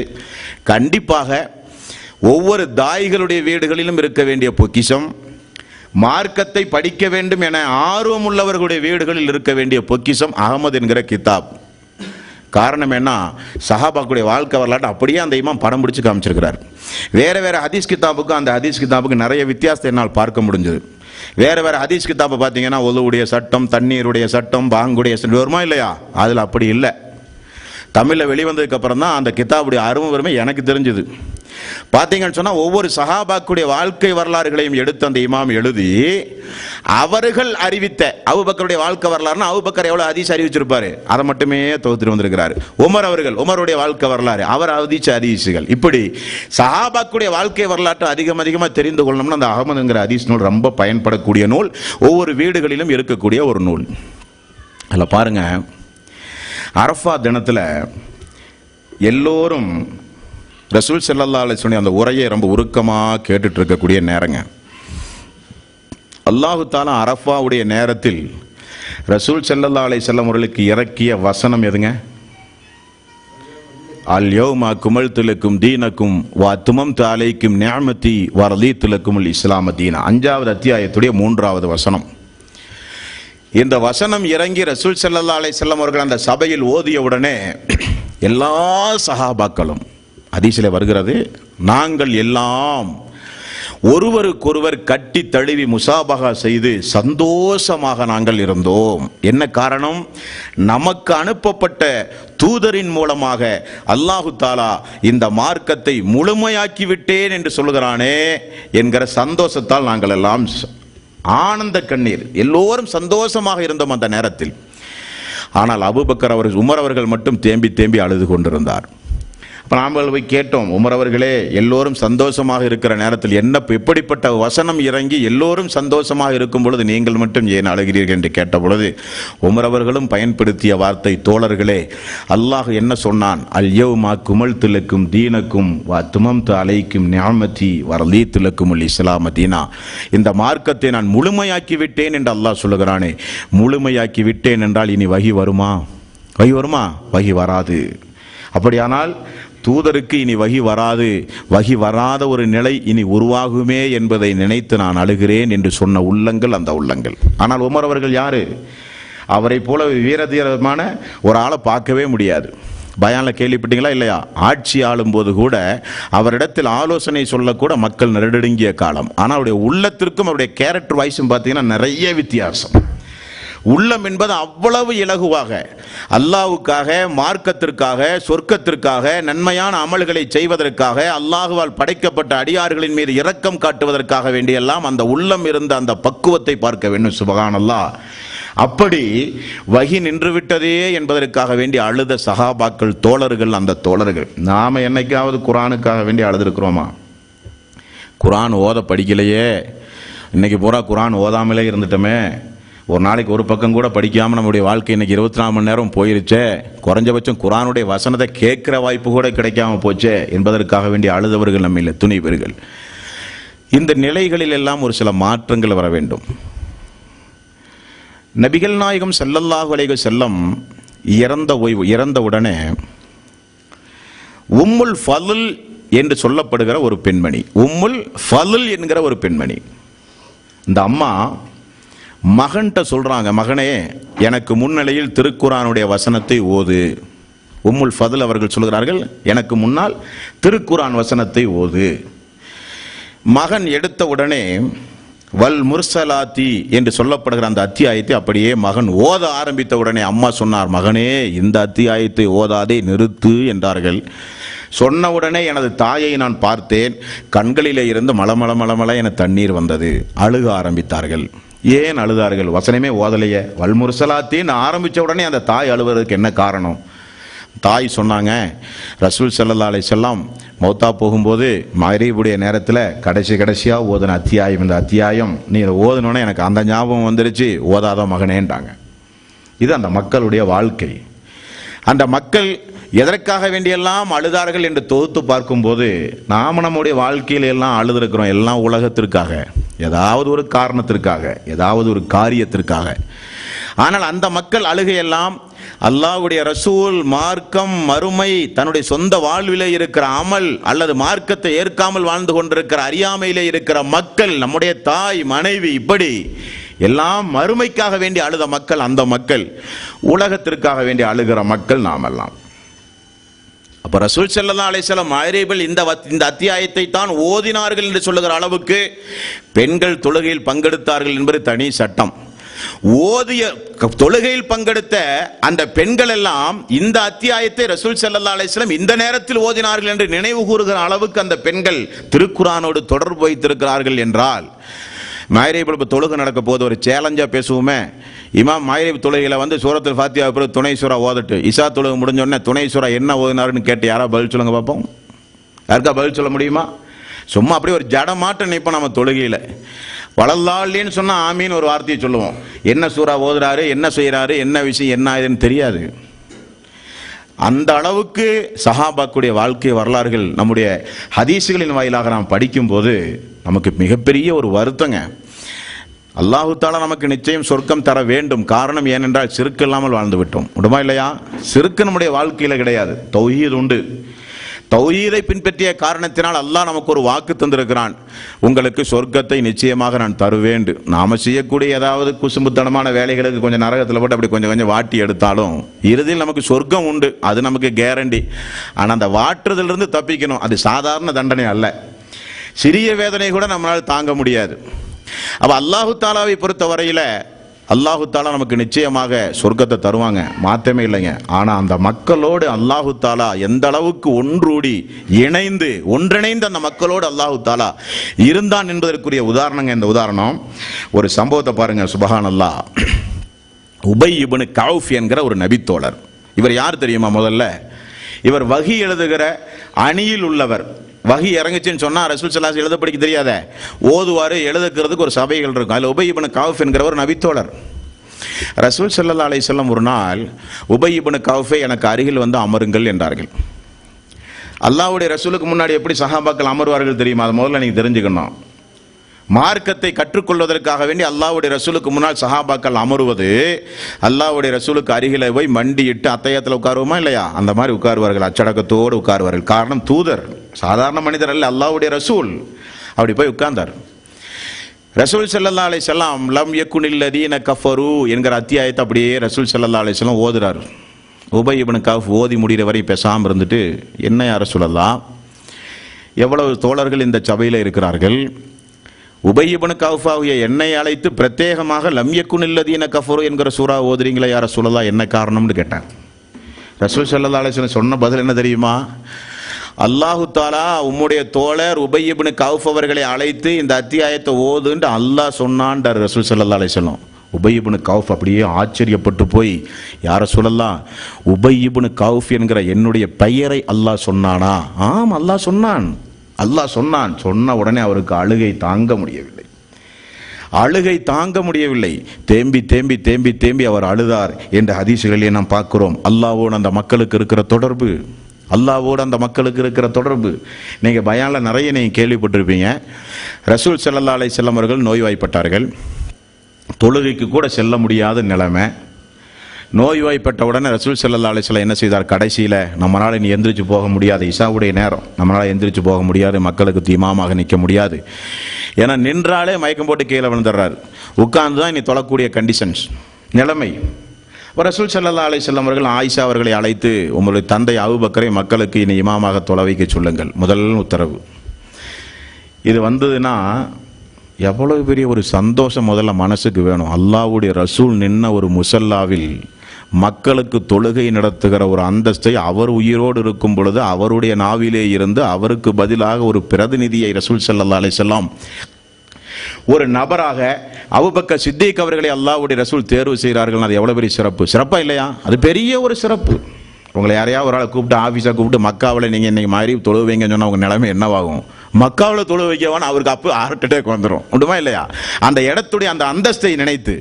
கண்டிப்பாக ஒவ்வொரு தாய்களுடைய வீடுகளிலும் இருக்க வேண்டிய பொக்கிஷம், மார்க்கத்தை படிக்க வேண்டும் என ஆர்வம் உள்ளவர்களுடைய வீடுகளில் இருக்க வேண்டிய பொக்கிஷம் அகமது என்கிற கிதாப். காரணம் என்ன? சஹாபாக்குடைய வாழ்க்கை வரலாற்று அப்படியே அந்த இமாம் படம் பிடிச்சு காமிச்சிருக்கிறார். வேற வேற ஹதீஸ் கிதாபுக்கும் அந்த ஹதீஸ் கிதாபுக்கு நிறைய வித்தியாசத்தை என்னால் பார்க்க முடிஞ்சது. வேற வேற ஹதீஸ் கிதாபை பார்த்தீங்கன்னா ஒதுவுடைய சட்டம், தண்ணீருடைய சட்டம், பாங்குடைய சட்டம் வருமா இல்லையா? அதில் அப்படி இல்லை. தமிழில் வெளிவந்ததுக்கு அப்புறம் தான் அந்த கிதாபுடைய அருமை வறுமை எனக்கு தெரிஞ்சுது. பார்த்தீங்கன்னு சொன்னால் ஒவ்வொரு சஹாபாக்குடைய வாழ்க்கை வரலாறுகளையும் எடுத்து அந்த இமாம் எழுதி அவர்கள் அறிவித்த அபூபக்கருடைய வாழ்க்கை வரலாறுனா அபூபக்கர் எவ்வளோ ஹதீஸ் அறிவிச்சிருப்பாரு அதை மட்டுமே தொகுத்துட்டு வந்திருக்கிறார். உமர் அவர்கள் உமருடைய வாழ்க்கை வரலாறு, அவர் அறிவிச்ச ஹதீஸுகள். இப்படி சஹாபாக்குடைய வாழ்க்கை வரலாற்றை அதிகமாக தெரிந்து கொள்ளணும்னா அந்த அகமதுங்கிற ஹதீஸ் நூல் ரொம்ப பயன்படக்கூடிய நூல், ஒவ்வொரு வீடுகளிலும் இருக்கக்கூடிய ஒரு நூல். அதில் பாருங்க, அரஃபா தினத்தில் எல்லோரும் ரசூல் ஸல்லல்லாஹு அலைஹி வஸல்லம் அந்த உரையை ரொம்ப உருக்கமாக கேட்டுட்டு இருக்கக்கூடிய நேரங்க. அல்லாஹு தஆலா அரஃபாவுடைய நேரத்தில் ரசூல் ஸல்லல்லாஹு அலைஹி வஸல்லம் அவர்களுக்கு இறக்கிய வசனம் எதுங்க? அல் யௌம அக்மல்து லக்கும் தீனக்கும் வ அத்மம்து அலைக்கும் நிஅமதி வ ரதீது லக்குமுல் இஸ்லாம தீனா. 5வது அத்தியாயத்துடைய 3வது வசனம். இந்த வசனம் இறங்கி ரசூல் ஸல்லல்லாஹு அலைஹி வஸல்லம் அவர்கள் அந்த சபையில் ஓதிய உடனே எல்லா சஹாபாக்களும், ஹதீஸிலே வருகிறது, நாங்கள் எல்லாம் ஒருவருக்கொருவர் கட்டி தழுவி முசாபகா செய்து சந்தோஷமாக நாங்கள் இருந்தோம். என்ன காரணம்? நமக்கு அனுப்பப்பட்ட தூதரின் மூலமாக அல்லாஹு தாலா இந்த மார்க்கத்தை முழுமையாக்கி விட்டேன் என்று சொல்கிறானே என்கிற சந்தோஷத்தால் நாங்கள் எல்லாம் ஆனந்த கண்ணீர், எல்லோரும் சந்தோஷமாக இருந்தோம் அந்த நேரத்தில். ஆனால் அபூபக்கர் அவர்கள், உமர் அவர்கள் மட்டும் தேம்பி தேம்பி அழுது கொண்டிருந்தார். அப்போ நாம் போய் கேட்டோம், உமர் அவர்களே எல்லோரும் சந்தோஷமாக இருக்கிற நேரத்தில் எப்படிப்பட்ட வசனம் இறங்கி எல்லோரும் சந்தோஷமாக இருக்கும் பொழுது நீங்கள் மட்டும் ஏன் அழுகிறீர்கள் என்று கேட்ட பொழுது உமர் அவர்களும் பயன்படுத்திய வார்த்தை, தோழர்களே அல்லாஹ் என்ன சொன்னான்? அல் யௌம அக்மல்து லக்கும் தீனக்கும் வ அத்மம்து அலைக்கும் நிஅமதி வ ரதீது லக்குமுல் இஸ்லாம தீனா. இந்த மார்க்கத்தை நான் முழுமையாக்கி விட்டேன் என்று அல்லாஹ் சொல்லுகிறானே, முழுமையாக்கி விட்டேன் என்றால் இனி வஹி வருமா? வஹி வருமா? வஹி வராது. அப்படியானால் தூதருக்கு இனி வஹி வராது, வஹி வராத ஒரு நிலை இனி உருவாகுமே என்பதை நினைத்து நான் அழுகிறேன் என்று சொன்ன உள்ளங்கள் அந்த உள்ளங்கள். ஆனால் உமர் அவர்கள் யாரு? அவரை போல வீரதீரமான ஒரு ஆளை பார்க்கவே முடியாது. பயானில் கேள்விப்பட்டீங்களா இல்லையா? ஆட்சி ஆளும் போது கூட அவரிடத்தில் ஆலோசனை சொல்லக்கூட மக்கள் நெருடங்கிய காலம். ஆனால் அவருடைய உள்ளத்திற்கும் அவருடைய கேரக்டர் வாய்ஸும் பார்த்தீங்கன்னா நிறைய வித்தியாசம். உள்ளம் என்பது அவ்வளவு இலகுவாக அல்லாஹ்வுக்காக, மார்க்கத்திற்காக, சொர்க்கத்திற்காக, நன்மையான அமல்களை செய்வதற்காக, அல்லாஹுவால் படைக்கப்பட்ட அடியார்களின் மீது இரக்கம் காட்டுவதற்காக வேண்டியெல்லாம் அந்த உள்ளம் இருந்த அந்த பக்குவத்தை பார்க்க வேண்டும். சுப்ஹானல்லாஹ். அப்படி வஹி நின்று விட்டதே என்பதற்காக வேண்டி அழுத சஹாபாக்கள், தோழர்கள், அந்த தோழர்கள். நாம என்னைக்காவது குர்ஆனுக்காக வேண்டி அழுதுருக்கிறோமா? குர்ஆன் ஓத படிக்கலையே, இன்னைக்கு பூரா குர்ஆன் ஓதாமலே இருந்துட்டோமே, ஒரு நாளைக்கு ஒரு பக்கம் கூட படிக்காமல் நம்முடைய வாழ்க்கை இன்னைக்கு 24 மணி நேரம் போயிருச்சே, குறைஞ்சபட்சம் குர்ஆனுடைய வசனத்தை கேட்கிற வாய்ப்பு கூட கிடைக்காம போச்சே என்பதற்காக வேண்டிய அழுதவர்கள் நம்மில் துணை பெறுகள். இந்த நிலைகளில் எல்லாம் ஒரு சில மாற்றங்கள் வர வேண்டும். நபிகள் நாயகம் ஸல்லல்லாஹு அலைஹி வஸல்லம் இறந்த உடனே உம்முல் ஃபதுல் என்று சொல்லப்படுகிற ஒரு பெண்மணி, உம்முல் ஃபதுல் என்கிற ஒரு பெண்மணி, இந்த அம்மா மகன்கிட்ட சொல்றாங்க, மகனே எனக்கு முன்னிலையில் திருக்குர்ஆனுடைய வசனத்தை ஓது. உம்முல் ஃபதுல் அவர்கள் சொல்கிறார்கள், எனக்கு முன்னால் திருக்குர்ஆன் வசனத்தை ஓது. மகன் எடுத்த உடனே வல் முர்சலாத்தி என்று சொல்லப்படுகிற அந்த அத்தியாயத்தை அப்படியே மகன் ஓத ஆரம்பித்த உடனே அம்மா சொன்னார், மகனே இந்த அத்தியாயத்தை ஓதாதே, நிறுத்து என்றார்கள். சொன்ன உடனே எனது தாயை நான் பார்த்தேன், கண்களிலே இருந்து மளமள என தண்ணீர் வந்தது. அழுக ஆரம்பித்தார்கள். ஏன் அழுதார்கள்? வசனமே ஓதலையே. வல்முர்சலாத்தின்னு ஆரம்பித்த உடனே அந்த தாய் அழுவதற்கு என்ன காரணம்? தாய் சொன்னாங்க, ரசூல் ஸல்லல்லாஹு அலைஹி வஸல்லம் மௌத்தா போகும்போது மகரீபுடைய நேரத்தில் கடைசியாக ஓதுன அத்தியாயம், இந்த அத்தியாயம் நீ இதை ஓதுனோன்னே எனக்கு அந்த ஞாபகம் வந்துருச்சு, ஓதாத மகனேன்ட்டாங்க. இது அந்த மக்களுடைய வாழ்க்கை. அந்த மக்கள் எதற்காக வேண்டியெல்லாம் அழுதார்கள் என்று தொகுத்து பார்க்கும்போது நாம் நம்முடைய வாழ்க்கையில எல்லாம் அழுதுருக்கிறோம். எல்லாம் உலகத்திற்காக, ஏதாவது ஒரு காரணத்திற்காக, ஏதாவது ஒரு காரியத்திற்காக. ஆனால் அந்த மக்கள் அழுகையெல்லாம் அல்லாஹ்வுடைய ரசூல், மார்க்கம், மறுமை, தன்னுடைய சொந்த வாழ்விலே இருக்கிற அமல் அல்லது மார்க்கத்தை ஏற்காமல் வாழ்ந்து கொண்டிருக்கிற அறியாமையிலே இருக்கிற மக்கள், நம்முடைய தாய், மனைவி, இப்படி எல்லாம் மறுமைக்காக வேண்டி அழுத மக்கள் அந்த மக்கள். உலகத்திற்காக வேண்டி அழுகிற மக்கள் நாமெல்லாம். அப்ப ரசூல் ஸல்லல்லாஹு அலைஹி வஸல்லம் மஹ்ரிபில் இந்த அத்தியாயத்தை தான் ஓதினார்கள் என்று சொல்லுகிற அளவுக்கு பெண்கள் தொழுகையில் பங்கெடுத்தார்கள் என்பது தனி சட்டம். ஓதிய தொழுகையில் பங்கெடுத்த அந்த பெண்கள் எல்லாம் இந்த அத்தியாயத்தை ரசூல் ஸல்லல்லாஹு அலைஹி வஸல்லம் இந்த நேரத்தில் ஓதினார்கள் என்று நினைவு கூறுகிற அளவுக்கு அந்த பெண்கள் திருக்குர்ஆனோடு தொடர்பு வைத்திருக்கிறார்கள் என்றால், மஹ்ரிபில் தொழுகை நடக்க போது ஒரு சேலஞ்சா பேசுவோமே, இமாம் மஹ்ரிப் தொழுகையில் சூரத்துல் ஃபாத்திஹா பிறகு துணை சூரா ஓதட்டு, இஷா தொழுகை முடிஞ்சோடனே துணை சூரா என்ன ஓதினாருன்னு கேட்டு யாராவது பதில் சொல்லுங்க பார்ப்போம். யாருக்கா பதில் சொல்ல முடியுமா? சும்மா அப்படியே ஒரு ஜடமாட்டம் நிற்போம் நம்ம தொழுகையில். வளல்லாலின்னு சொன்னால் ஆமீன்னு ஒரு வார்த்தையை சொல்லுவோம். என்ன சூறா ஓதுறாரு, என்ன செய்கிறாரு, என்ன விஷயம், என்ன ஆயுதுன்னு தெரியாது. அந்த அளவுக்கு சஹாபாக்குடைய வாழ்க்கை வரலாறுகள் நம்முடைய ஹதீஸுகளின் வாயிலாக நாம் படிக்கும்போது நமக்கு மிகப்பெரிய ஒரு வருத்தங்க. அல்லாஹு தஆலா நமக்கு நிச்சயம் சொர்க்கம் தர வேண்டும். காரணம் ஏனென்றால் சிறுக்கு இல்லாமல் வாழ்ந்து விட்டோம். உண்டுமா இல்லையா? சிறுக்கு நம்முடைய வாழ்க்கையில் கிடையாது, தௌஹீத் உண்டு. தௌஹீதை பின்பற்றிய காரணத்தினால் அல்லாஹ் நமக்கு ஒரு வாக்கு தந்திருக்கிறான், உங்களுக்கு சொர்க்கத்தை நிச்சயமாக நான் தருவேன். நாம செய்யக்கூடிய ஏதாவது குசும்புத்தனமான வேலைகளுக்கு கொஞ்சம் நரகத்தில் போட்டு அப்படி கொஞ்சம் கொஞ்சம் வாட்டி எடுத்தாலும் இறுதியில் நமக்கு சொர்க்கம் உண்டு, அது நமக்கு கேரண்டி. ஆனால் அந்த வாட்டுறதிலிருந்து தப்பிக்கணும், அது சாதாரண தண்டனை அல்ல. சிறிய வேதனை கூட நம்மளால் தாங்க முடியாது. அப்ப அல்லாஹு தாலாவை பொறுத்த வரையில அல்லாஹு தாலா நமக்கு நிச்சயமாக சொர்க்கத்தை தருவாங்க, மாற்றமே இல்லைங்க. ஆனால் அந்த மக்களோடு அல்லாஹு தாலா எந்த அளவுக்கு ஒன்றிணைந்து அந்த மக்களோடு அல்லாஹு தாலா இருந்தான் என்பதற்குரிய உதாரணங்க இந்த உதாரணம். ஒரு சம்பவத்தை பாருங்க, சுபஹானல்லாஹ். உபை இப்னு கௌஃப் என்கிற ஒரு நபித்தோழர். இவர் யார் தெரியுமா? முதல்ல இவர் வஹி எழுதுகிற அணியில் உள்ளவர். வஹி இறங்குச்சுன்னு சொன்னா ரசூல் ஸல்லல்லாஹு அலைஹி வஸல்லம் எழுத படிக்க தெரியாத, ஓதுவாரு, எழுதுக்கிறதுக்கு ஒரு சபைகள் இருக்கும். அதில் உபை இப்னு கௌஃப் என்கிற ஒரு நபித்தோழர். ரசூல் ஸல்லல்லாஹு அலைஹி வஸல்லம் ஒரு நாள் உபை இப்னு கௌஃபை எனக்கு அருகில் வந்து அமருங்கள் என்றார்கள். அல்லாஹ்வுடைய ரசூலுக்கு முன்னாடி எப்படி சஹாபாக்கள் அமர்வார்கள் தெரியுமா? அதை முதல்ல நீங்க தெரிஞ்சுக்கணும். மார்க்கத்தை கற்றுக்கொள்வதற்காக வேண்டி அல்லாஹ்வுடைய ரசூலுக்கு முன்னால் சஹாபாக்கள் அமருவது, அல்லாஹ்வுடைய ரசூலுக்கு அருகில போய் மண்டியிட்டு அத்தையத்தில் உட்காருவோமா இல்லையா, அந்த மாதிரி உட்காருவார்கள், அச்சடக்கத்தோடு உட்காருவார்கள். காரணம், தூதர், சாதாரண மனிதர் அல்ல, அல்லாஹ்வுடைய ரசூல். அப்படி போய் உட்கார்ந்தார். ரசூல் ஸல்லல்லாஹு அலைஹி வஸல்லம் லம் யகுனில் லதீன கஃபரு என்கிற அத்தியாயத்தை அப்படியே ரசூல் ஸல்லல்லாஹு அலைஹி வஸல்லம் ஓதுறார். உபை இப்னு கௌஃப் ஓதி முடிகிற வரை பேசாமல் இருந்துட்டு, என்ன யா ரசூலல்லாஹ், எவ்வளவு தோழர்கள் இந்த சபையில் இருக்கிறார்கள், உபை இப்னு கௌஃபாவிய என்னை அழைத்து பிரத்யேகமாக லம் யகுனில் லதீன கஃபரு என்கிற சூரா ஓதுறீங்களே யா ரசூலல்லாஹ், என்ன காரணம்னு கேட்டான். ரசூல் ஸல்லல்லாஹு அலைஹி வஸல்லம் சொன்ன பதில் என்ன தெரியுமா? அல்லாஹு தாலா உம்முடைய தோழர் உபை இப்னு கௌஃப் அவர்களை அழைத்து இந்த அத்தியாயத்தை ஓதுன்னு அல்லாஹ் சொன்னான்டார் ரசூல் ஸல்லல்லாஹு அலைஹி வஸல்லம். உபை இப்னு கௌஃப் அப்படியே ஆச்சரியப்பட்டு போய், யார சொல்லலாம், உபை இப்னு கௌஃப் என்கிற என்னுடைய பெயரை அல்லாஹ் சொன்னானா? ஆம், அல்லாஹ் சொன்னான். அல்லாஹ் சொன்னான். சொன்ன உடனே அவருக்கு அழுகை தாங்க முடியவில்லை. தேம்பி தேம்பி தேம்பி தேம்பி அவர் அழுதார் என்ற ஹதீஸுகளிலே நாம் பார்க்கிறோம். அல்லாஹ்வோடு அந்த மக்களுக்கு இருக்கிற தொடர்பு, நீங்க பயான்ல நிறைய நீங்க கேள்விப்பட்டிருப்பீங்க. ரசூல் ஸல்லல்லாஹு அலைஹி வஸல்லம் அவர்கள் நோய்வாய்ப்பட்டார்கள். தொழுகைக்கு கூட செல்ல முடியாத நிலைமை. நோய்வாய்ப்பட்ட உடனே ரசூல் ஸல்லல்லாஹு அலைஹி வஸல்லம் என்ன செய்தார்? கடைசியில் நம்மளால் இனி எந்திரிச்சு போக முடியாது, இஷாவுடைய நேரம், நம்மளால் எந்திரிச்சு போக முடியாது, மக்களுக்கு இமாமாக நிற்க முடியாது. ஏன்னா நின்றாலே மயக்கம் போட்டு கீழே விழுந்துடுறாரு, உட்கார்ந்து தான் இனி தொழக்கூடிய கண்டிஷன்ஸ் நிலைமை. ரசூல் ஸல்லல்லாஹு அலைஹி வஸல்லம் அவர்கள் ஆயிஷா அவர்களை அழைத்து, உங்களுடைய தந்தை அபூபக்கரை மக்களுக்கு இனி இமாமாக தொழ வைக்க சொல்லுங்கள், முதல் உத்தரவு. இது வந்ததுன்னா எவ்வளவு பெரிய ஒரு சந்தோஷம் முதல்ல மனசுக்கு வேணும். அல்லாஹ்வுடைய ரசூல் நின்ன ஒரு முசல்லாவில் மக்களுக்கு தொழுகை நடத்துகிற ஒரு அந்தஸ்தை அவர் உயிரோடு இருக்கும் பொழுது அவருடைய நாவிலே இருந்து அவருக்கு பதிலாக ஒரு பிரதிநிதியை ரசூல் ஸல்லல்லாஹு அலைஹி வஸல்லம் ஒரு நபராக அபூபக்கர் சித்திக் அவர்களை அல்லாஹ்வுடைய ரசூல் தேர்வு செய்கிறார்கள். அது எவ்வளவு பெரிய சிறப்பா இல்லையா? அது பெரிய ஒரு சிறப்பு, உங்களை யாரையாவது ஒரு ஆளை கூப்பிட்டு ஆஃபீஸாக கூப்பிட்டு மக்காவில் நீங்கள் இன்றைக்கி மாதிரி தொழுவைங்கன்னு சொன்னால் உங்கள் நிலைமை என்னவாகும்? மக்காவில் தொழு வைக்கவான்னு அவருக்கு அப்போ ஹார்ட் அட்டாக் வந்துடும், உண்டுமா இல்லையா? அந்த இடத்துடைய அந்த அந்தஸ்தை நினைத்து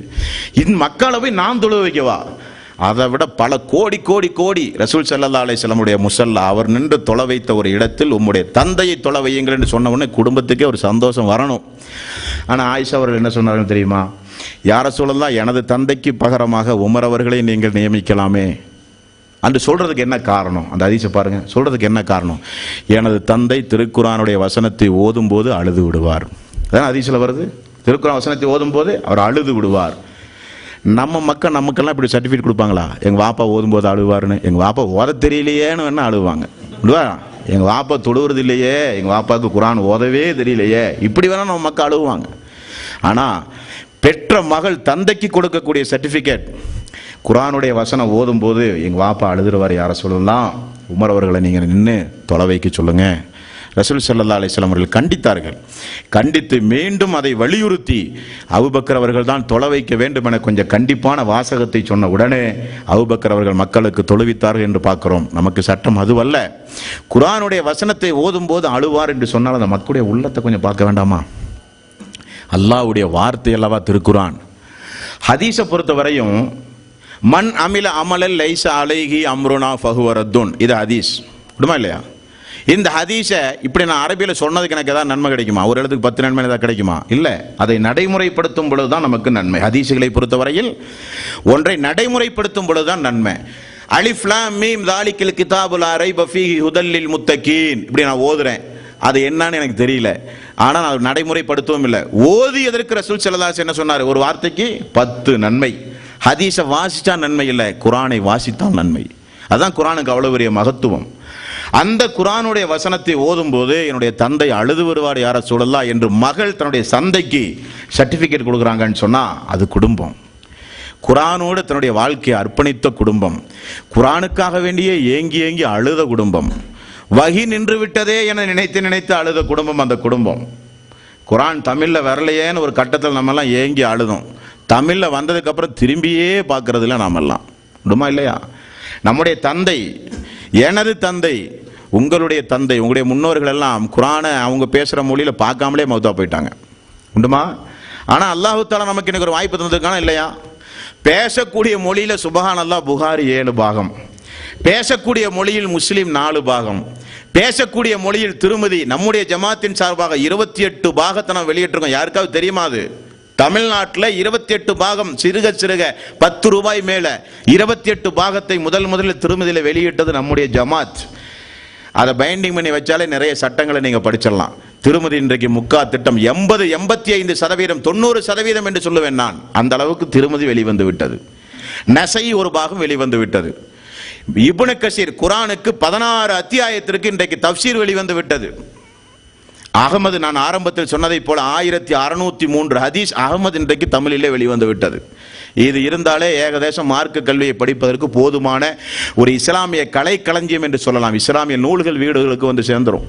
மக்காவில் போய் நான் தொழு வைக்கவா? அதை விட பல கோடி கோடி கோடி ரசூல் ஸல்லல்லாஹு அலைஹி வஸல்லம் முஸல்லா அவர் நின்று தொலை வைத்த ஒரு இடத்தில் உம்முடைய தந்தையை தொலை வையுங்கள் என்று சொன்ன உடனே குடும்பத்துக்கே ஒரு சந்தோஷம் வரணும். ஆனால் ஆயிஷா அவர்கள் என்ன சொன்னார்கள் தெரியுமா? யா ரசூலல்லாஹ், எனது தந்தைக்கு பகரமாக உமர் அவர்களை நீங்கள் நியமிக்கலாமே என்று சொல்றதுக்கு என்ன காரணம்? அந்த ஹதீஸை பாருங்க, சொல்றதுக்கு என்ன காரணம்? எனது தந்தை திருக்குர்ஆனுடைய வசனத்தை ஓதும் போது அழுது விடுவார். அதான் ஹதீஸ்ல வருது, திருக்குர்ஆன் வசனத்தை ஓதும் போது அவர் அழுது விடுவார். நம்ம நமக்கெல்லாம் இப்படி சர்டிஃபிகேட் கொடுப்பாங்களா? எங்கள் வாப்பா ஓதும்போது அழுவாருன்னு. எங்கள் வாப்பா ஓத தெரியலையேன்னு வேணா அழுவாங்க. எங்கள் வாப்பா தொழுவுறது இல்லையே, எங்கள் வாப்பாவுக்கு குர்ஆன் ஓதவே தெரியலையே, இப்படி வேணா நம்ம மக்கள் அழுவாங்க. ஆனால் பெற்ற மகள் தந்தைக்கு கொடுக்கக்கூடிய சர்டிஃபிகேட், குர்ஆனுடைய வசனம் ஓதும் போது எங்கள் வாப்பா அழுதுருவார், யாரை சொல்லலாம், உமர் அவர்களை நீங்கள் நின்று தொலை வைக்க சொல்லுங்க. ரசூல் ஸல்லல்லாஹு அலைஹி வஸல்லம் அவர்கள் கண்டித்தார்கள். கண்டித்து மீண்டும் அதை வலியுறுத்தி அபூபக்கர் அவர்கள் தான் தொலை வைக்க வேண்டும் என கொஞ்சம் கண்டிப்பான வாசகத்தை சொன்ன உடனே அபூபக்கர் அவர்கள் மக்களுக்கு தொழுவித்தார்கள் என்று பார்க்கிறோம். நமக்கு சட்டம் அதுவல்ல. குர்ஆனுடைய வசனத்தை ஓதும் போது அழுவார் என்று சொன்னால் அந்த மக்களுடைய உள்ளத்தை கொஞ்சம் பார்க்க வேண்டாமா? அல்லாஹ்வுடைய வார்த்தை அல்லவா திருக்குர்ஆன். ஹதீஸை பொறுத்தவரையும் மன் அமில அமலல் லைஸ அலைஹி அம்ருனா ஃபஹுவ ரத்துன், இது ஹதீஸ், விடுமா இல்லையா? இந்த ஹதீஸை இப்படி நான் அரபியில் சொன்னதுக்கு எனக்கு ஏதாவது நன்மை கிடைக்குமா? ஒரு இடத்துக்கு 10 நன்மை ஏதாவது கிடைக்குமா? இல்லை. அதை நடைமுறைப்படுத்தும் பொழுதுதான் நமக்கு நன்மை. ஹதீஸுகளை பொறுத்தவரையில் ஒன்றை நடைமுறைப்படுத்தும் பொழுதுதான் நன்மை. அலிஃப் லாம் மீம் தாலிகல் கிதாபு லா ரைப ஃபீஹி ஹுதல் லில் முத்தகீன், இப்படி நான் ஓதுறேன், அது என்னன்னு எனக்கு தெரியல, ஆனால் நான் நடைமுறைப்படுத்தவும் இல்லை. ஓதியதற்கு ரசூல் ஸல்லல்லாஹு அலைஹி வஸல்லம் என்ன சொன்னார்? ஒரு வார்த்தைக்கு 10 நன்மை. ஹதீஸை வாசிச்சா நன்மை இல்லை, குர்ஆனை வாசித்தால் நன்மை. அதுதான் குர்ஆனுக்கு அவ்வளவு பெரிய மகத்துவம். அந்த குர்ஆனுடைய வசனத்தை ஓதும் போது என்னுடைய தந்தை அழுது வருவார் யார சொல்லலாம் என்று மகள் தன்னுடைய தந்தைக்கு சர்டிபிகேட் கொடுக்குறாங்கன்னு சொன்னா அது குடும்பம். குர்ஆனோடு தன்னுடைய வாழ்க்கையை அர்ப்பணித்த குடும்பம், குர்ஆனுக்காக வேண்டியே ஏங்கி ஏங்கி அழுத குடும்பம், வஹி நின்று விட்டதே என நினைத்து நினைத்து அழுத குடும்பம் அந்த குடும்பம். குர்ஆன் தமிழ்ல வரலையேன்னு ஒரு கட்டத்தில் நம்ம எல்லாம் ஏங்கி அழுதோம். தமிழ்ல வந்ததுக்கு அப்புறம் திரும்பியே பார்க்கறதுல நாமெல்லாம் விடுமா இல்லையா? நம்முடைய தந்தை, எனது தந்தை, உங்களுடைய தந்தை, உங்களுடைய முன்னோர்கள் எல்லாம் குர்ஆனை அவங்க பேசுகிற மொழியில் பார்க்காமலே மௌத்தா போயிட்டாங்க, உண்டுமா? ஆனால் அல்லாஹ் தஆலா நமக்கு எனக்கு ஒரு வாய்ப்பு தந்திருக்கானா இல்லையா? பேசக்கூடிய மொழியில் சுப்ஹான் அல்லாஹ் புகாரி 7 பாகம், பேசக்கூடிய மொழியில் முஸ்லிம் 4 பாகம், பேசக்கூடிய மொழியில் திருமதி நம்முடைய ஜமாத்தின் சார்பாக 28 பாகத்தை நாம் வெளியிட்டிருக்கோம். யாருக்காவது தெரியுமா? அது தமிழ்நாட்டில் 28 பாகம், சிறுக சிறுக 10 ரூபாய் மேல 28 பாகத்தை முதலில் திருமதியில் வெளியிட்டது நம்முடைய ஜமாத். அதை பைண்டிங் பண்ணி வச்சாலே நிறைய சட்டங்களை நீங்க படிச்சிடலாம். திருமதி இன்றைக்கு முக்கா திட்டம் 80, 85%, 90% என்று சொல்லுவேன் நான். அந்த அளவுக்கு திருமதி வெளிவந்து விட்டது. நசை ஒரு பாகம் வெளிவந்து விட்டது. இப்னு கஸீர் குர்ஆனுக்கு 16 அத்தியாயத்திற்கு இன்றைக்கு தஃப்சீர் வெளிவந்து விட்டது. அகமது, நான் ஆரம்பத்தில் சொன்னதை போல 1603 ஹதீஸ் அகமது இன்றைக்கு தமிழிலே வெளிவந்து விட்டது. இது இருந்தாலே ஏகதேசம் மார்க்க கல்வியை படிப்பதற்கு போதுமான ஒரு இஸ்லாமிய கலை களஞ்சியம் என்று சொல்லலாம். இஸ்லாமிய நூல்கள் வீடுகளுக்கு வந்து சேர்ந்துடும்.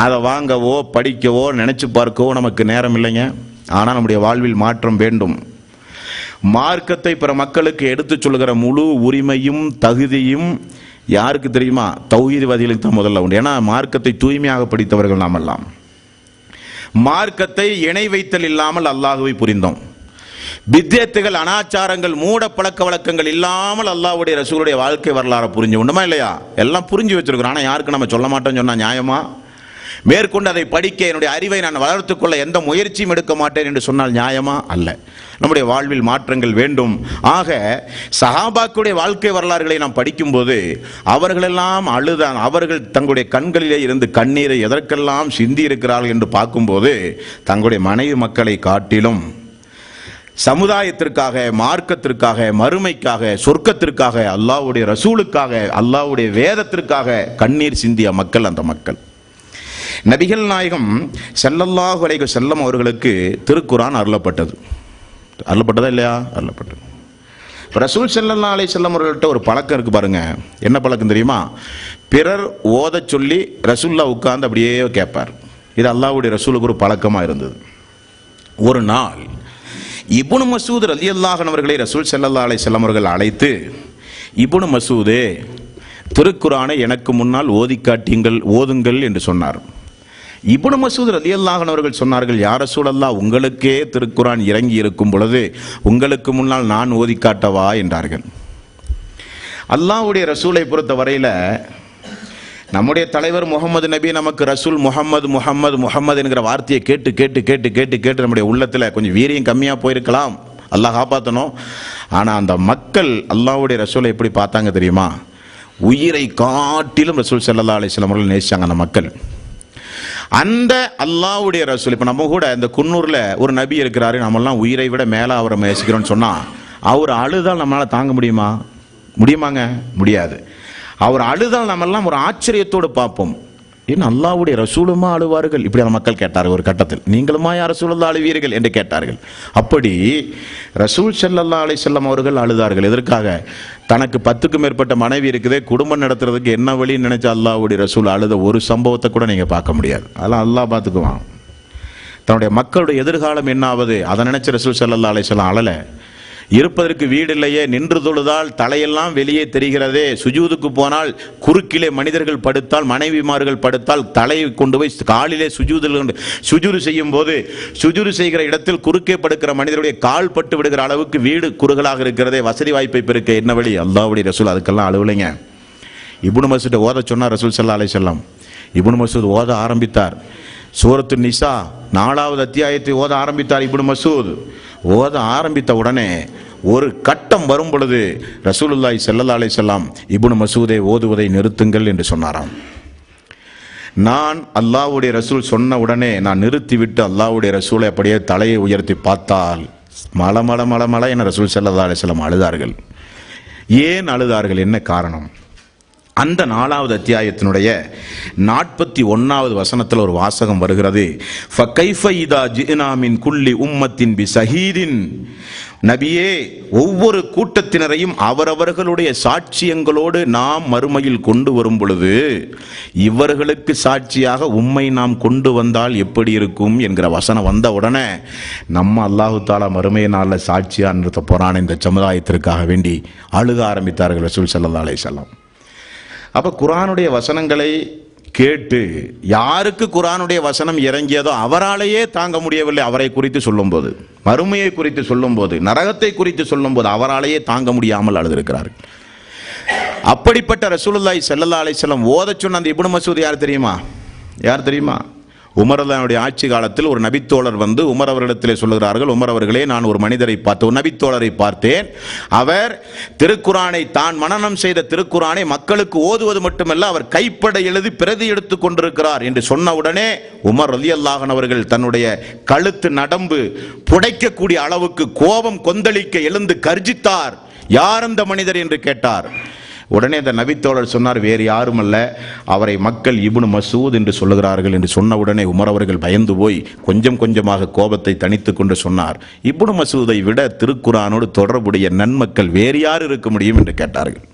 அதை வாங்கவோ படிக்கவோ நினைச்சு பார்க்கவோ நமக்கு நேரம் இல்லைங்க. ஆனால் நம்முடைய வாழ்வில் மாற்றம் வேண்டும். மார்க்கத்தை பிற மக்களுக்கு எடுத்துச் சொல்கிற முழு உரிமையும் தகுதியும் யாருக்கு தெரியுமா? தௌஹீத்வாதிகளுக்கு தான் முதல்ல உண்டு. ஏன்னா மார்க்கத்தை தூய்மையாக படித்தவர்கள் நாம் எல்லாம். மார்க்கத்தை இணை வைத்தல் இல்லாமல் அல்லாஹுவை புரிந்தோம். பித்யத்துகள், அனாச்சாரங்கள், மூட பழக்க வழக்கங்கள் இல்லாமல் அல்லாஹ்வுடைய ரசூலுடைய வாழ்க்கை வரலாறு புரிஞ்சு உண்டுமா இல்லையா? எல்லாம் புரிஞ்சு வச்சிருக்கிறோம். ஆனால் யாருக்கு நம்ம சொல்ல மாட்டோம்னு சொன்னா நியாயமா? மேற்கொண்டு அதை படிக்க என்னுடைய அறிவை நான் வளர்த்துக்கொள்ள எந்த முயற்சியும் எடுக்க மாட்டேன் என்று சொன்னால் நியாயமா? அல்ல. நம்முடைய வாழ்வில் மாற்றங்கள் வேண்டும். ஆக சஹாபாக்களுடைய வாழ்க்கை வரலாறுகளை நாம் படிக்கும்போது அவர்களெல்லாம் அழுதான், அவர்கள் தங்களுடைய கண்களிலே இருந்து கண்ணீரை எதற்கெல்லாம் சிந்தி இருக்கிறார்கள் என்று பார்க்கும்போது தங்களுடைய மனைவி மக்களை காட்டிலும் சமுதாயத்திற்காக, மார்க்கத்திற்காக, மறுமைக்காக, சொர்க்கத்திற்காக, அல்லாஹ்வுடைய ரசூலுக்காக, அல்லாஹ்வுடைய வேதத்திற்காக கண்ணீர் சிந்திய மக்கள் அந்த மக்கள். நபிகள் நாயகம் ஸல்லல்லாஹு அலைஹி வஸல்லம் அவர்களுக்கு திருக்குர்ஆன் அருளப்பட்டது. அருளப்பட்டதா இல்லையா? அருளப்பட்டது. ரசூல் ஸல்லல்லாஹு அலைஹி வஸல்லம் அவர்கள்ட்ட ஒரு பழக்கம் இருக்கு பாருங்க. என்ன பழக்கம் தெரியுமா? பிறர் ஓத சொல்லி ரசூல்லா உட்கார்ந்து அப்படியே கேட்பார். இது அல்லாஹ்வுடைய ரசூலுக்கு ஒரு பழக்கமாக இருந்தது. ஒரு நாள் இப்னு மஸ்ஊத் ரலியல்லாஹு அன்ஹு அவர்களை ரசூல் ஸல்லல்லாஹு அலைஹி வஸல்லம் அவர்கள் அழைத்து, இப்னு மஸ்ஊதே, திருக்குரானை எனக்கு முன்னால் ஓதி காட்டியுங்கள், ஓதுங்கள் என்று சொன்னார். இப்னு மஸ்ஊத் ரலியல்லாஹு அன்ஹு அவர்கள் சொன்னார்கள், யா ரசூலல்லாஹ், உங்களுக்கே திருக்குரான் இறங்கி இருக்கும் பொழுது உங்களுக்கு முன்னால் நான் ஓதி காட்டவா என்றார்கள். அல்லாஹ்வுடைய ரசூலை பொறுத்த வரையில நம்முடைய தலைவர் முகமது நபி நமக்கு ரசூல் முகமது முகமது முகமது என்கிற வார்த்தையை கேட்டு கேட்டு கேட்டு கேட்டு கேட்டு நம்முடைய உள்ளத்தில் கொஞ்சம் வீரியம் கம்மியாக போயிருக்கலாம், அல்லாஹ் காப்பாற்றணும். ஆனால் அந்த மக்கள் அல்லாஹ்வுடைய ரசூலை எப்படி பார்த்தாங்க தெரியுமா? உயிரை காட்டிலும் ரசூல் ஸல்லல்லாஹு அலைஹி வஸல்லம் அவர்கள் நேசிச்சாங்க அந்த மக்கள். அந்த அல்லாஹ்வுடைய ரசூல், இப்போ நம்ம கூட இந்த குன்னூரில் ஒரு நபி இருக்கிறாரு, நம்மெல்லாம் உயிரை விட மேலே அவரை நேசிக்கிறோன்னு சொன்னால் அவர் அழுதால் நம்மளால் தாங்க முடியுமாங்க? முடியாது. அவர் அழுதால் நம்மெல்லாம் ஒரு ஆச்சரியத்தோடு பார்ப்போம். ஏன் அல்லாஹ்வுடைய ரசூலுமா அழுவார்கள்? இப்படி அந்த மக்கள் கேட்டார்கள் ஒரு கட்டத்தில். நீங்களுமா யா ரசூலுல்லாஹ் அழுவீர்கள் என்று கேட்டார்கள். அப்படி ரசூல் ஸல்லல்லாஹு அலைஹி வஸல்லம் அவர்கள் அழுதார்கள். எதற்காக? தனக்கு 10க்கும் மேற்பட்ட மனைவி இருக்குது, குடும்பம் நடத்துறதுக்கு என்ன வழின்னு நினைச்ச அல்லாஹ்வுடைய ரசூல் அழுத ஒரு சம்பவத்தை கூட நீங்க பார்க்க முடியாது. அதெல்லாம் அல்லாஹ் பார்த்துக்குவான். தன்னுடைய மக்களுடைய எதிர்காலம் என்ன ஆவது அதை நினைச்ச ரசூல் ஸல்லல்லாஹு அலைஹி வஸல்லம் அழல. இருப்பதற்கு வீடு இல்லையே, நின்று தொழுதால் தலையெல்லாம் வெளியே தெரிகிறதே, சுஜூதுக்கு போனால் குறுக்கிலே மனிதர்கள் படுத்தால், மனைவிமார்கள் படுத்தால் தலையை கொண்டு போய் காலிலே சுஜூது செய்யும் போது சுஜூது செய்கிற இடத்தில் குறுக்கே படுக்கிற மனிதருடைய கால் பட்டு விடுகிற அளவுக்கு வீடு குறுகலாக இருக்கிறதே, வசதி வாய்ப்பை பெருக்க என்ன வழி? அல்லாஹ்வுடைய ரசூல் அதுக்கெல்லாம் அழுவலைங்க. இப்னு மஸ்ஊத் ஓத சொன்னார் ரசூல் ஸல்லல்லாஹு அலைஹி வஸல்லம். இப்னு மஸ்ஊத் ஓத ஆரம்பித்தார். சூரத்து நிசா 4வது அத்தியாயத்தை ஓத ஆரம்பித்தார். இப்னு மஸ்ஊத் ஓத ஆரம்பித்த உடனே ஒரு கட்டம் வரும் பொழுது ரசூலுல்லாஹி ஸல்லல்லாஹு அலைஹி வஸல்லம், இப்னு மஸ்ஊதை ஓதுவதை நிறுத்துங்கள் என்று சொன்னாராம். நான் அல்லாஹ்வுடைய ரசூல் சொன்ன உடனே நான் நிறுத்திவிட்டு அல்லாஹ்வுடைய ரசூலை அப்படியே தலையை உயர்த்தி பார்த்தால் மல மல மல மல என ரசூல் ஸல்லல்லாஹு அலைஹி வஸல்லம் அழுதார்கள். ஏன் அழுதார்கள்? என்ன காரணம்? அந்த 4வது அத்தியாயத்தினுடைய 41வது வசனத்தில் ஒரு வாசகம் வருகிறது. ஃபகைஃப இதா ஜினா மின் குல்லி உம்மத்தின் பிஸஹீதின். நபியே, ஒவ்வொரு கூட்டத்தினரையும் அவரவர்களுடைய சாட்சியங்களோடு நாம் மறுமையில் கொண்டு வரும் பொழுது இவர்களுக்கு சாட்சியாக உம்மை நாம் கொண்டு வந்தால் எப்படி இருக்கும் என்கிற வசனம் வந்த உடனே நம்ம அல்லாஹு தாலா மறுமை நாளில் சாட்சியாக நிறுத்த போறான இந்த சமுதாயத்திற்காக வேண்டி அழுக ஆரம்பித்தார்கள் ரசூல் ஸல்லல்லாஹு அலைஹி வஸல்லம். அப்போ குர்ஆனுடைய வசனங்களை கேட்டு யாருக்கு குர்ஆனுடைய வசனம் இறங்கியதோ அவராலேயே தாங்க முடியவில்லை. அவரை குறித்து சொல்லும்போது, மறுமையை குறித்து சொல்லும்போது, நரகத்தை குறித்து சொல்லும்போது அவராலேயே தாங்க முடியாமல் அழுதிருக்கிறார்கள். அப்படிப்பட்ட ரசூலுல்லாஹி ஸல்லல்லாஹு அலைஹி வஸல்லம் ஓத சொன்ன அந்த இப்னு மஸ்ஊத் யார் தெரியுமா? உமர் அவர்களுடைய ஆட்சி காலத்தில் ஒரு நபித்தோழர் வந்து உமர் அவர்களிடத்திலே சொல்லுகிறார்கள், உமர் அவர்களே, நான் ஒரு மனிதரை பார்த்தேன், ஒரு நபித்தோழரை பார்த்தேன். அவர் திருக்குரானை, தான் மனனம் செய்த திருக்குரானை மக்களுக்கு ஓதுவது மட்டுமல்ல, அவர் கைப்பட எழுதி பிரதி எடுத்துக் கொண்டிருக்கிறார் என்று சொன்ன உடனே உமர் ரலியல்லாஹு அன்ஹு அவர்கள் தன்னுடைய கழுத்து நடம்பு புடைக்கக்கூடிய அளவுக்கு கோபம் கொந்தளிக்க எழுந்து கர்ஜித்தார். யார் அந்த மனிதர் என்று கேட்டார். உடனே அந்த நபித்தோழர் சொன்னார், வேறு யாரும் அல்ல, அவரை மக்கள் இப்னு மஸ்ஊத் என்று சொல்லுகிறார்கள் என்று சொன்ன உடனே உமர் அவர்கள் பயந்து போய் கொஞ்சம் கொஞ்சமாக கோபத்தை தணித்துக் கொண்டு சொன்னார், இப்னு மஸ்ஊதை விட திருக்குரானோடு தொடர்புடைய நன்மக்கள் வேறு யார் இருக்க முடியும் என்று கேட்டார்கள்.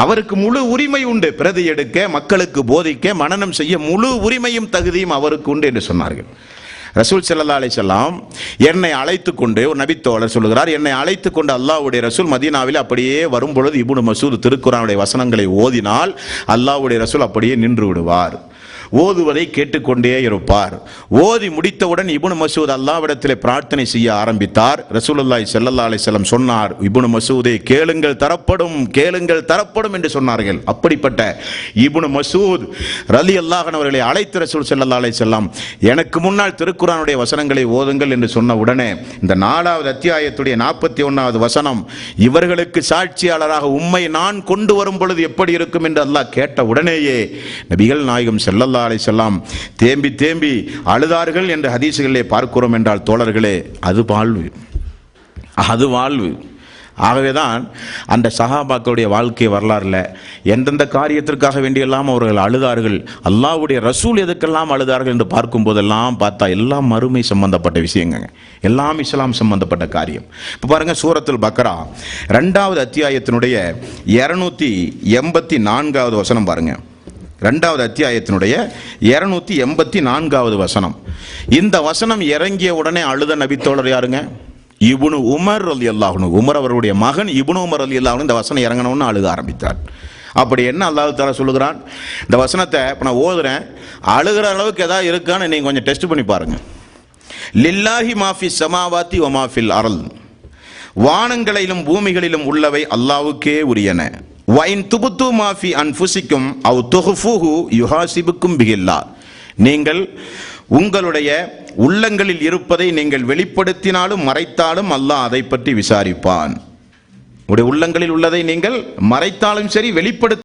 அவருக்கு முழு உரிமை உண்டு, பிரதி எடுக்க, மக்களுக்கு போதிக்க, மனனம் செய்ய முழு உரிமையும் தகுதியும் அவருக்கு உண்டு என்று சொன்னார்கள். ரசூல் ஸல்லல்லாஹு அலைஹி வஸல்லம் என்னை அழைத்து கொண்டு, ஒரு நபித்தோழர் சொல்லுகிறார், என்னை அழைத்து கொண்டு அல்லாஹ்வுடைய ரசூல் மதீனாவில் அப்படியே வரும்பொழுது இப்னு மஸ்ஊத் திருக்குரானுடைய வசனங்களை ஓதினால் அல்லாஹ்வுடைய ரசூல் அப்படியே நின்று விடுவார். ஓதுவதை கேட்டுக்கொண்டே இருப்பார். ஓதி முடித்தவுடன் இப்னு மஸ்ஊத் அல்லாஹ்விடத்திலே பிரார்த்தனை செய்ய ஆரம்பித்தார். ரசூலுல்லாஹி ஸல்லல்லாஹு அலைஹி வஸல்லம் சொன்னார், இப்னு மஸ்ஊதே, கேளுங்கள் தரப்படும், கேளுங்கள் தரப்படும் என்று சொன்னார்கள். அப்படிப்பட்ட இப்னு மஸ்ஊத் ரலியல்லாஹு அன்ஹு அவர்களை அழைத்து ரசூல் ஸல்லல்லாஹு அலைஹி வஸல்லம் எனக்கு முன்னால் திருக்குரானுடைய வசனங்களை ஓதுங்கள் என்று சொன்ன உடனே இந்த 4வது அத்தியாயத்துடைய 41வது வசனம், இவர்களுக்கு சாட்சியாளராக உம்மை நான் கொண்டு வரும் பொழுது எப்படி இருக்கும் என்று அல்லாஹ் கேட்ட உடனேயே நபிகள் நாயகம் ஸல்லல்லாஹு அலைஹி வஸல்லம் தேம்பி தேம்பி அழுதார்கள் என்று ஹதீசுகளிலே பார்க்கிறோம். என்றால் தோழர்களே, அது வாழ்வு. ஆகவேதான் அந்த சஹாபாக்களுடைய வாழ்க்கை வரலாறுல எந்தெந்த காரியத்திற்காக வேண்டியெல்லாம் அவர்கள் அழுதார்கள், அல்லாஹ்வுடைய ரசூல் எதுக்கெல்லாம் அழுதார்கள் என்று பார்க்கும் போதெல்லாம் பார்த்தா எல்லாம் மறுமை சம்பந்தப்பட்ட விஷயங்க, எல்லாம் இஸ்லாம் சம்பந்தப்பட்ட காரியம். இப்போ பாருங்க, சூரத்துல் பக்ரா 2வது அத்தியாயத்தினுடைய 284வது வசனம் பாருங்க. 2வது அத்தியாயத்தினுடைய 284வது வசனம். இந்த வசனம் இறங்கிய உடனே அழுத நபித்தோழர் யாருங்க? இப்னு உமர் ரலியல்லாஹு அன்ஹு. உமர் அவருடைய மகன் இப்னு உமர் ரலியல்லாஹு அன்ஹு இந்த வசனம் இறங்கணும்னு அழுக ஆரம்பித்தார். அப்படி என்ன அல்லாஹ் தஆலா சொல்லுகிறான்? இந்த வசனத்தை இப்போ நான் ஓதுறேன், அழுகிற அளவுக்கு ஏதாவது இருக்கான்னு நீங்கள் கொஞ்சம் டெஸ்ட் பண்ணி பாருங்க. லில்லாஹி மாஃபி சமாவாத்தி வ மாஃபில் அர்ல், வானங்களிலும் பூமிகளிலும் உள்ளவை அல்லாஹ்வுக்கே உரியன. வைன் துபுத்து மாஃபி அன்ஃபுசிக்கும் அவ் துஹ்ஃபூஹு யுஹாசிபுக்கும் பிஹில்லாஹ், நீங்கள் உங்களுடைய உள்ளங்களில் இருப்பதை நீங்கள் வெளிப்படுத்தினாலும் மறைத்தாலும் அல்லாஹ் அதை பற்றி விசாரிப்பான். உடைய உள்ளங்களில் உள்ளதை நீங்கள் மறைத்தாலும் சரி வெளிப்படுத்த